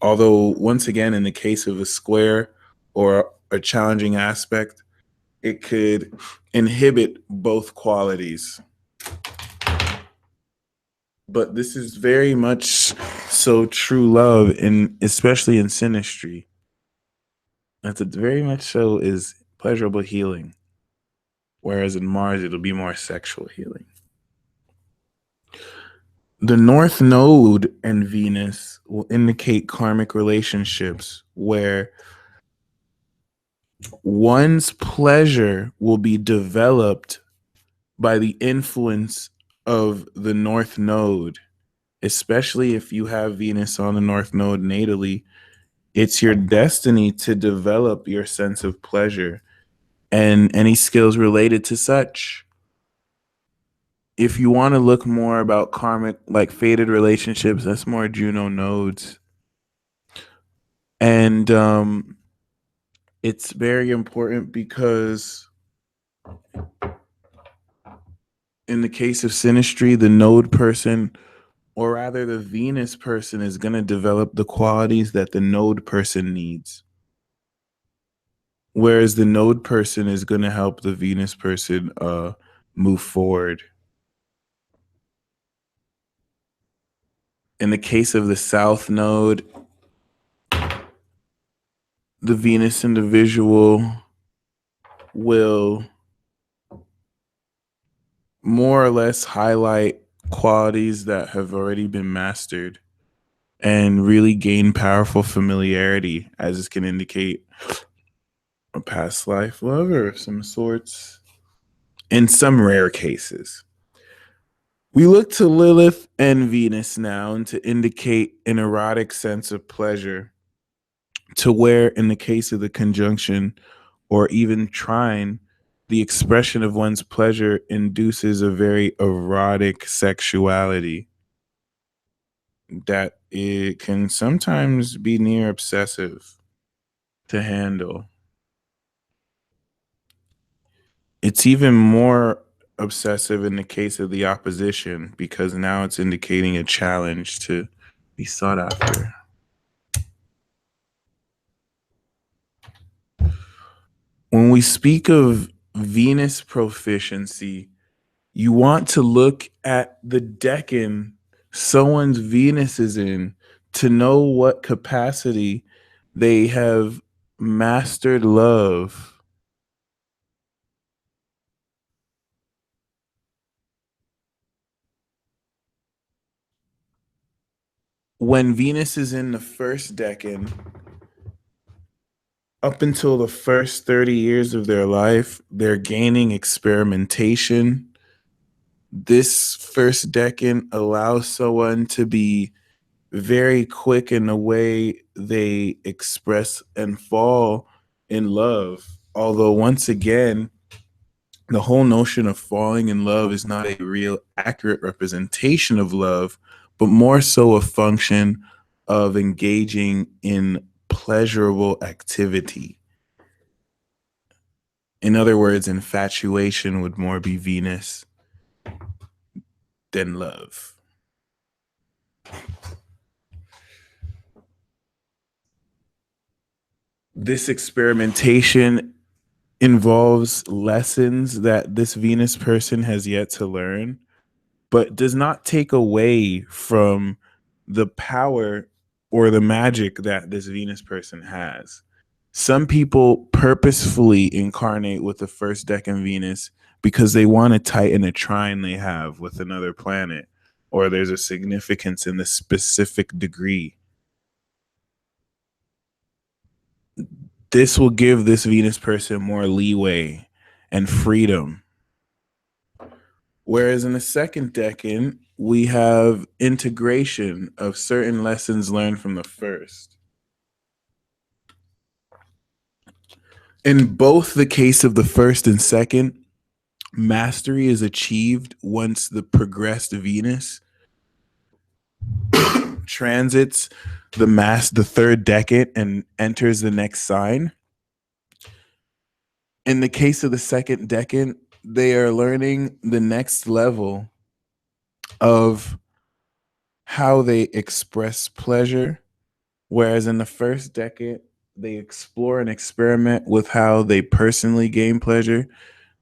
Although, once again, in the case of a square or a challenging aspect, it could inhibit both qualities. But this is very much so true love, and especially in synastry. That's very much so is pleasurable healing. Whereas in Mars, it'll be more sexual healing. The North Node and Venus will indicate karmic relationships where one's pleasure will be developed by the influence of the North Node, especially if you have Venus on the North Node natally. It's your destiny to develop your sense of pleasure and any skills related to such. If you want to look more about karmic, like fated relationships, that's more Juno nodes. And it's very important because in the case of synastry, the node person, or rather the Venus person, is going to develop the qualities that the node person needs. Whereas the node person is going to help the Venus person move forward. In the case of the South node, the Venus individual will more or less highlight qualities that have already been mastered and really gain powerful familiarity, as this can indicate a past life lover of some sorts in some rare cases. We look to Lilith and Venus now and to indicate an erotic sense of pleasure, to where, in the case of the conjunction or even trine, the expression of one's pleasure induces a very erotic sexuality that it can sometimes be near obsessive to handle. It's even more obsessive in the case of the opposition because now it's indicating a challenge to be sought after. When we speak of Venus proficiency, you want to look at the decan someone's Venus is in to know what capacity they have mastered love. When Venus is in the first decan, up until the first 30 years of their life, they're gaining experimentation. This first decan allows someone to be very quick in the way they express and fall in love. Although, once again, the whole notion of falling in love is not a real accurate representation of love, but more so a function of engaging in pleasurable activity. In other words, infatuation would more be Venus than love. This experimentation involves lessons that this Venus person has yet to learn, but does not take away from the power or the magic that this Venus person has. Some people purposefully incarnate with the first decan Venus because they want to tighten a trine they have with another planet, or there's a significance in the specific degree. This will give this Venus person more leeway and freedom. Whereas in the second decan, we have integration of certain lessons learned from the first. In both the case of the first and second, mastery is achieved once the progressed Venus transits the third decade and enters the next sign. In the case of the second decade, they are learning the next level of how they express pleasure, whereas in the first decade, they explore and experiment with how they personally gain pleasure.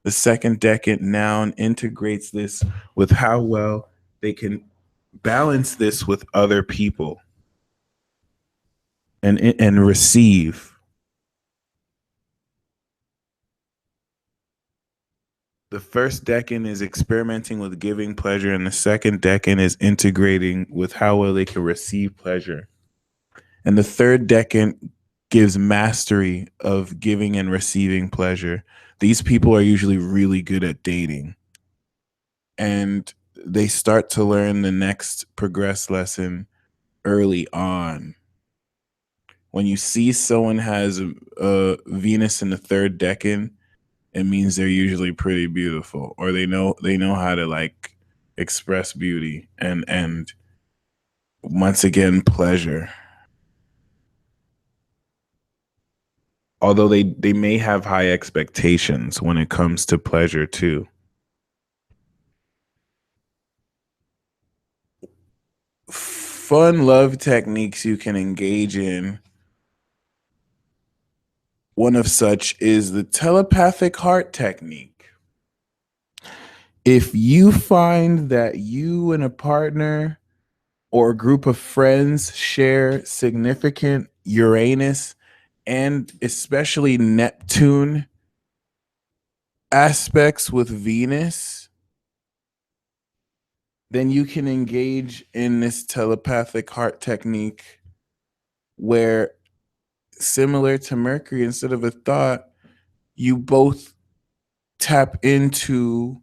The second decade now integrates this with how well they can balance this with other people and receive. The first decan is experimenting with giving pleasure, and the second decan is integrating with how well they can receive pleasure. And the third decan gives mastery of giving and receiving pleasure. These people are usually really good at dating, and they start to learn the next progress lesson early on. When you see someone has a Venus in the third decan, it means they're usually pretty beautiful, or they know how to like express beauty and once again pleasure. Although they may have high expectations when it comes to pleasure too. Fun love techniques you can engage in. One of such is the telepathic heart technique. If you find that you and a partner or a group of friends share significant Uranus and especially Neptune aspects with Venus, then you can engage in this telepathic heart technique where, similar to Mercury, instead of a thought, you both tap into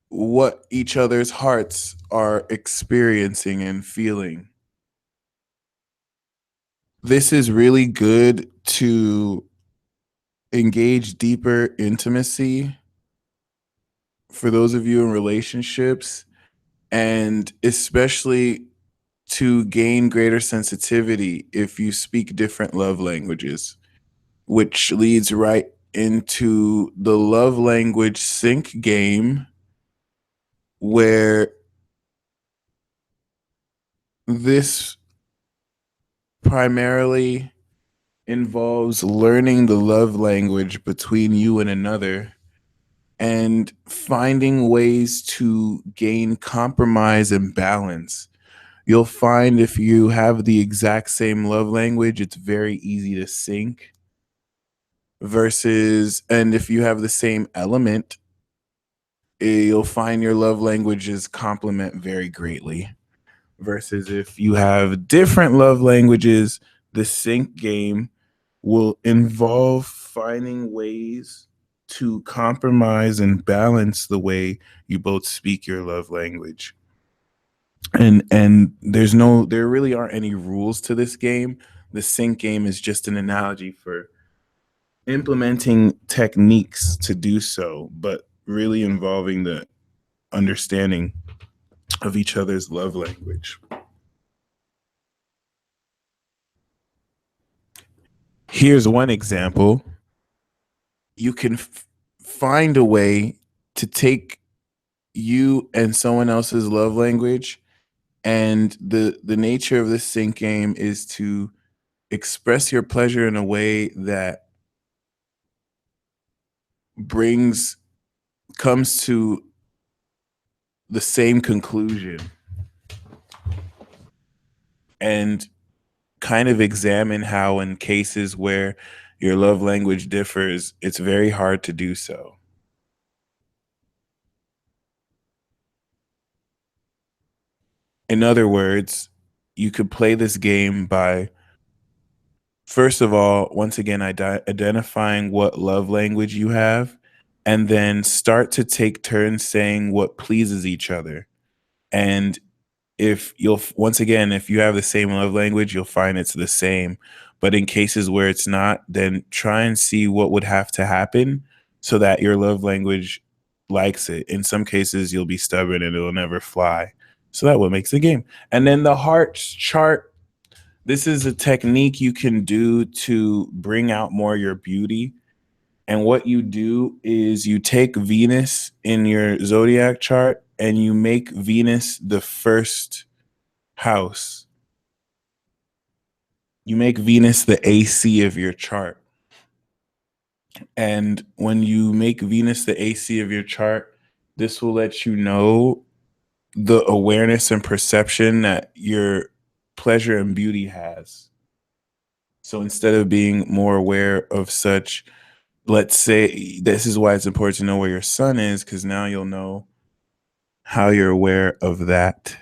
what each other's hearts are experiencing and feeling. This is really good to engage deeper intimacy for those of you in relationships, and especially to gain greater sensitivity if you speak different love languages, which leads right into the love language sync game, where this primarily involves learning the love language between you and another and finding ways to gain compromise and balance. You'll find if you have the exact same love language, it's very easy to sync. Versus, and if you have the same element, you'll find your love languages complement very greatly. Versus if you have different love languages, the sync game will involve finding ways to compromise and balance the way you both speak your love language. And there really aren't any rules to this game. The sync game is just an analogy for implementing techniques to do so, but really involving the understanding of each other's love language. Here's one example. You can find a way to take you and someone else's love language, and the nature of this sync game is to express your pleasure in a way that brings comes to the same conclusion, and kind of examine how in cases where your love language differs, it's very hard to do so. In other words, you could play this game by, first of all, once again, identifying what love language you have, and then start to take turns saying what pleases each other. And if you'll, once again, if you have the same love language, you'll find it's the same. But in cases where it's not, then try and see what would have to happen so that your love language likes it. In some cases, you'll be stubborn and it'll never fly. So that what makes the game. And then the heart chart. This is a technique you can do to bring out more your beauty. And what you do is you take Venus in your zodiac chart and you make Venus the first house. You make Venus the AC of your chart. And when you make Venus the AC of your chart, this will let you know the awareness and perception that your pleasure and beauty has. So instead of being more aware of such, let's say, this is why it's important to know where your sun is, because now you'll know how you're aware of that.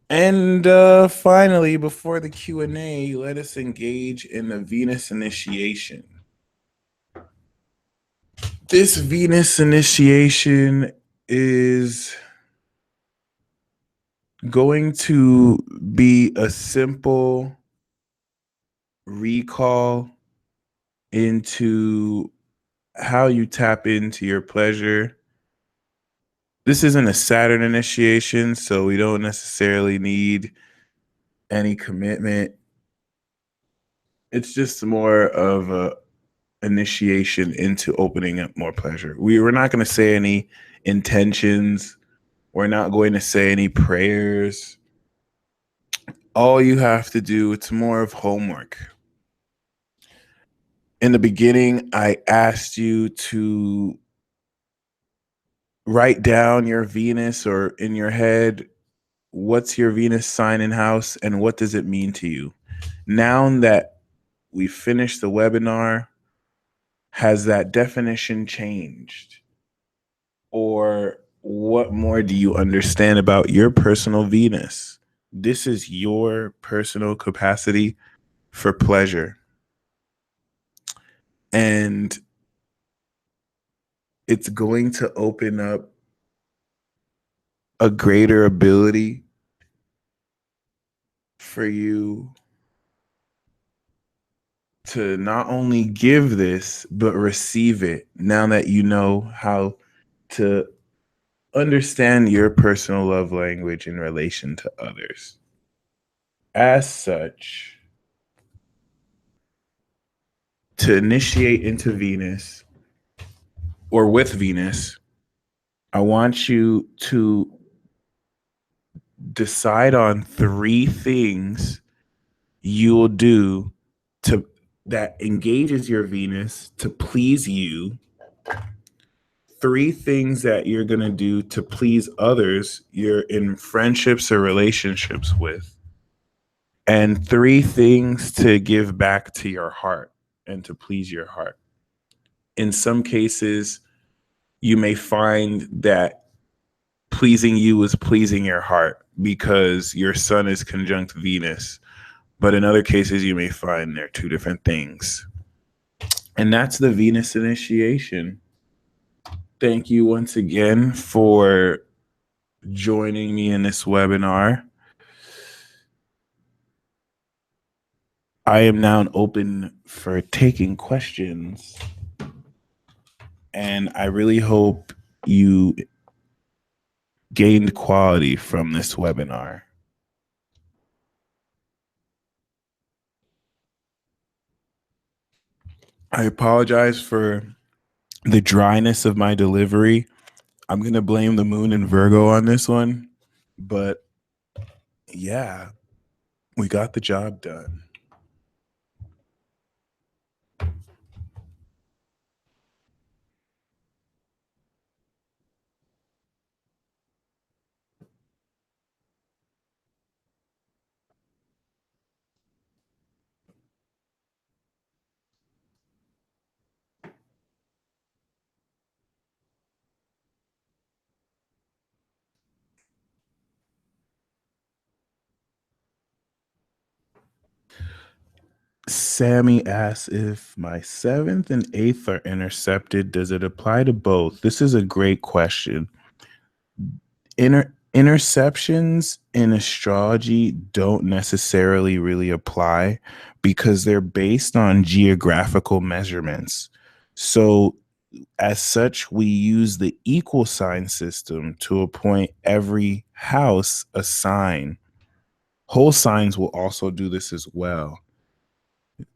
And finally, before the Q&A, let us engage in the Venus initiation. This Venus initiation is going to be a simple recall into how you tap into your pleasure. This isn't a Saturn initiation, so we don't necessarily need any commitment. It's just more of a initiation into opening up more pleasure. We're not going to say any intentions. We're not going to say any prayers. All you have to do, it's more of homework. In the beginning, I asked you to write down your Venus, or in your head, what's your Venus sign and house and what does it mean to you? Now that we finished the webinar, has that definition changed? Or what more do you understand about your personal Venus? This is your personal capacity for pleasure. And it's going to open up a greater ability for you to not only give this, but receive it now that you know how to understand your personal love language in relation to others. As such, to initiate into Venus or with Venus, I want you to decide on 3 things you will do to that engages your Venus to please you. 3 things that you're going to do to please others you're in friendships or relationships with. And 3 things to give back to your heart and to please your heart. In some cases, you may find that pleasing you is pleasing your heart because your sun is conjunct Venus. But in other cases, you may find they're 2 different things. And that's the Venus initiation. Thank you once again for joining me in this webinar. I am now open for taking questions. And I really hope you gained quality from this webinar. I apologize for the dryness of my delivery. I'm going to blame the moon in Virgo on this one. But yeah, we got the job done. Sammy asks, if my 7th and 8th are intercepted, does it apply to both? This is a great question. Interceptions in astrology don't necessarily really apply because they're based on geographical measurements. So, as such, we use the equal sign system to appoint every house a sign. Whole signs will also do this as well.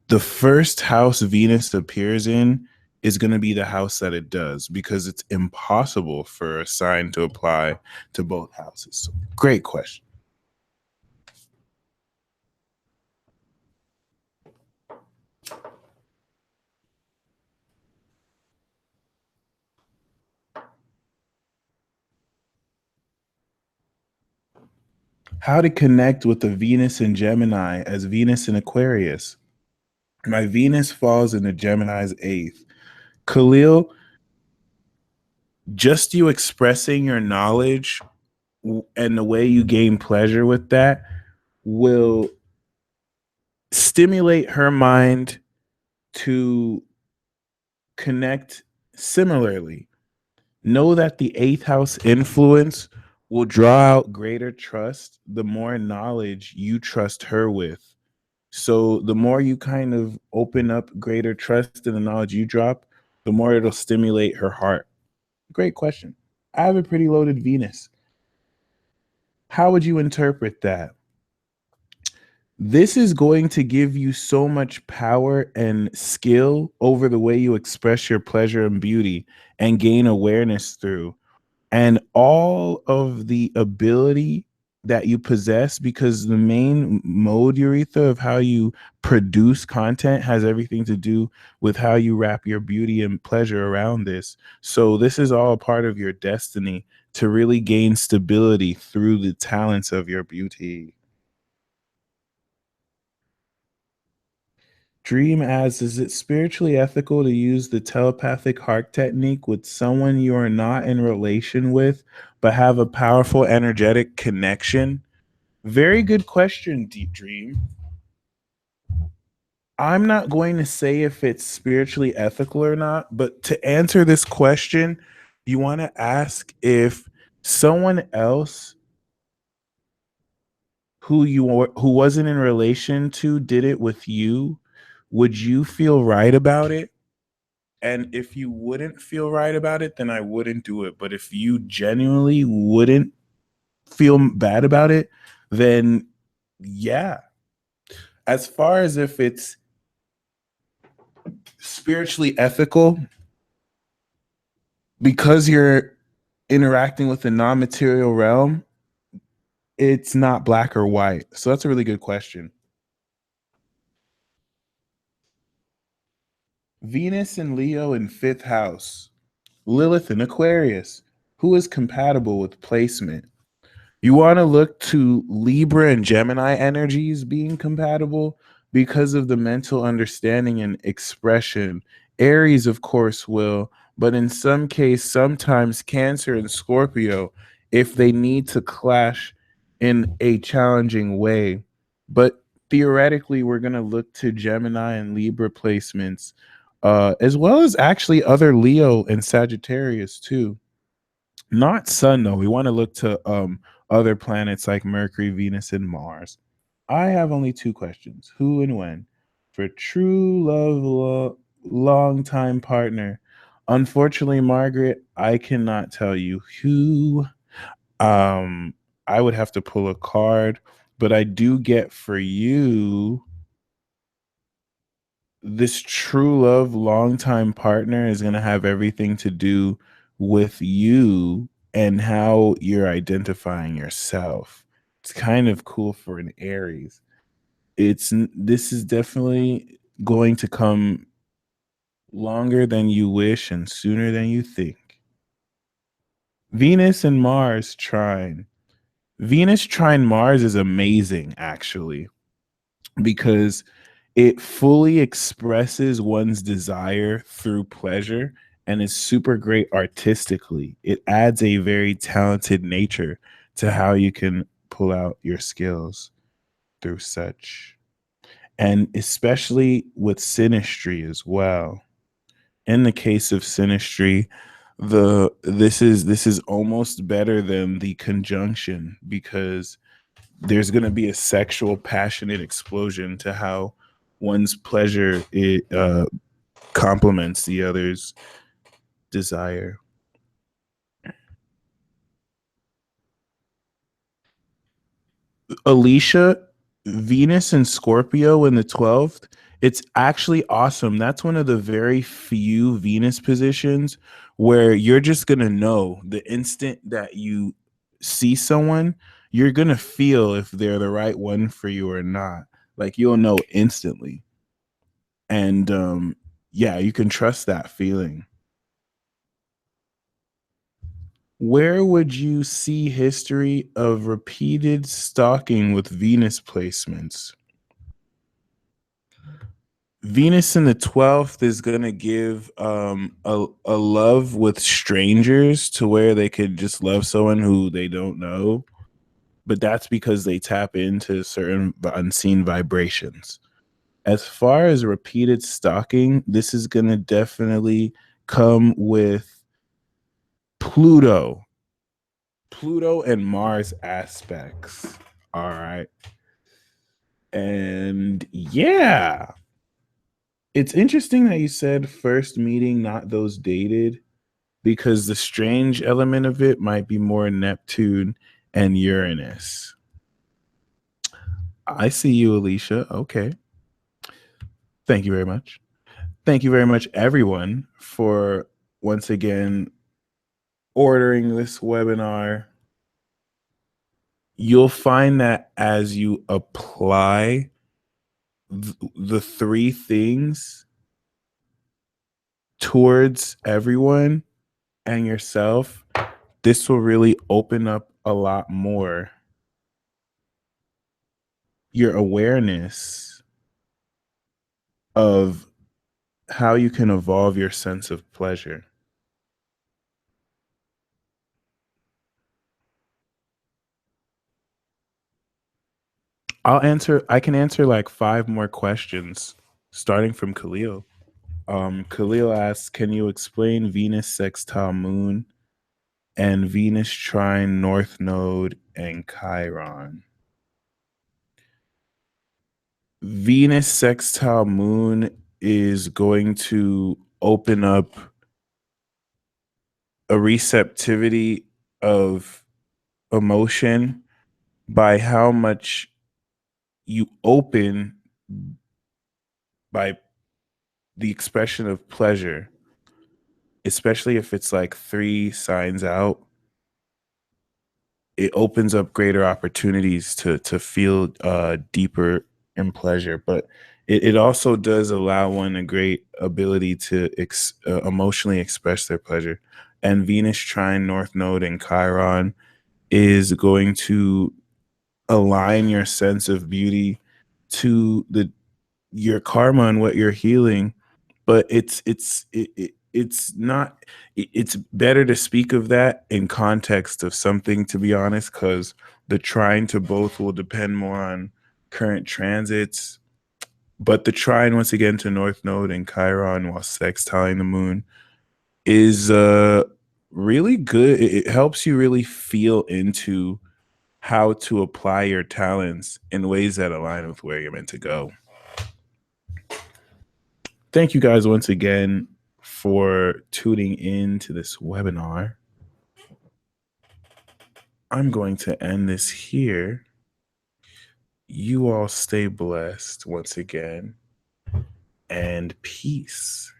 The first house Venus appears in is going to be the house that it does because it's impossible for a sign to apply to both houses. So, great question. How to connect with the Venus in Gemini as Venus in Aquarius? My Venus falls into Gemini's eighth. Khalil, just you expressing your knowledge and the way you gain pleasure with that will stimulate her mind to connect similarly. Know that the eighth house influence will draw out greater trust the more knowledge you trust her with. So the more you kind of open up greater trust in the knowledge you drop, the more it'll stimulate her heart. Great question. I have a pretty loaded Venus. How would you interpret that? This is going to give you so much power and skill over the way you express your pleasure and beauty and gain awareness through. And all of the ability that you possess, because the main mode, Urethra, of how you produce content has everything to do with how you wrap your beauty and pleasure around this. So this is all a part of your destiny to really gain stability through the talents of your beauty. Dream as, is it spiritually ethical to use the telepathic heart technique with someone you are not in relation with, but have a powerful energetic connection? Very good question, Deep Dream. I'm not going to say if it's spiritually ethical or not, but to answer this question, you want to ask if someone else who wasn't in relation to did it with you, would you feel right about it? And if you wouldn't feel right about it, then I wouldn't do it. But if you genuinely wouldn't feel bad about it, then yeah. As far as if it's spiritually ethical, because you're interacting with the non material realm, it's not black or white. So that's a really good question. Venus and Leo in fifth house, Lilith in Aquarius. Who is compatible with placement? You want to look to Libra and Gemini energies being compatible because of the mental understanding and expression. Aries, of course, will, but in some case, sometimes Cancer and Scorpio, if they need to clash in a challenging way. But theoretically, we're going to look to Gemini and Libra placements, as well as actually other Leo and Sagittarius too. Not Sun though. We want to look to other planets like Mercury, Venus, and Mars. I have only two questions: who and when? For true love, long time partner. Unfortunately, Margaret, I cannot tell you who. Um, I would have to pull a card, but I do get for you this true love longtime partner is going to have everything to do with you and how you're identifying yourself. It's kind of cool for an Aries. This is definitely going to come longer than you wish and sooner than you think. Venus and Mars trine. Venus trine Mars is amazing actually because it fully expresses one's desire through pleasure and is super great artistically. It adds a very talented nature to how you can pull out your skills through such. And especially with synastry as well. In the case of synastry, The this is almost better than the conjunction because there's going to be a sexual passionate explosion to how one's pleasure complements the other's desire. Alicia, Venus and Scorpio in the 12th. It's actually awesome. That's one of the very few Venus positions where you're just going to know the instant that you see someone, you're going to feel if they're the right one for you or not. Like you'll know instantly. And yeah, you can trust that feeling. Where would you see history of repeated stalking with Venus placements? Venus in the 12th is going to give a love with strangers to where they could just love someone who they don't know. But that's because they tap into certain unseen vibrations. As far as repeated stalking, this is going to definitely come with Pluto. Pluto and Mars aspects. All right. And yeah, it's interesting that you said first meeting, not those dated, because the strange element of it might be more Neptune and Uranus. I see you, Alicia. Okay. Thank you very much. Thank you very much, everyone, for once again ordering this webinar. You'll find that as you apply the three things towards everyone and yourself, this will really open up a lot more your awareness of how you can evolve your sense of pleasure. I can answer like five more questions, starting from Khalil. Khalil asks, can you explain Venus sextile moon and Venus trine North Node and Chiron? Venus sextile moon is going to open up a receptivity of emotion by how much you open by the expression of pleasure, especially if it's like three signs out. It opens up greater opportunities to feel deeper in pleasure, but it also does allow one a great ability to emotionally express their pleasure. And Venus trine North Node and Chiron is going to align your sense of beauty to the your karma and what you're healing, but it's not it's better to speak of that in context of something, to be honest, because the trine to both will depend more on current transits. But the trine once again to North Node and Chiron while sextiling the moon is really good. It helps you really feel into how to apply your talents in ways that align with where you're meant to go. Thank you guys once again for tuning in to this webinar. I'm going to end this here. You all stay blessed once again, and peace.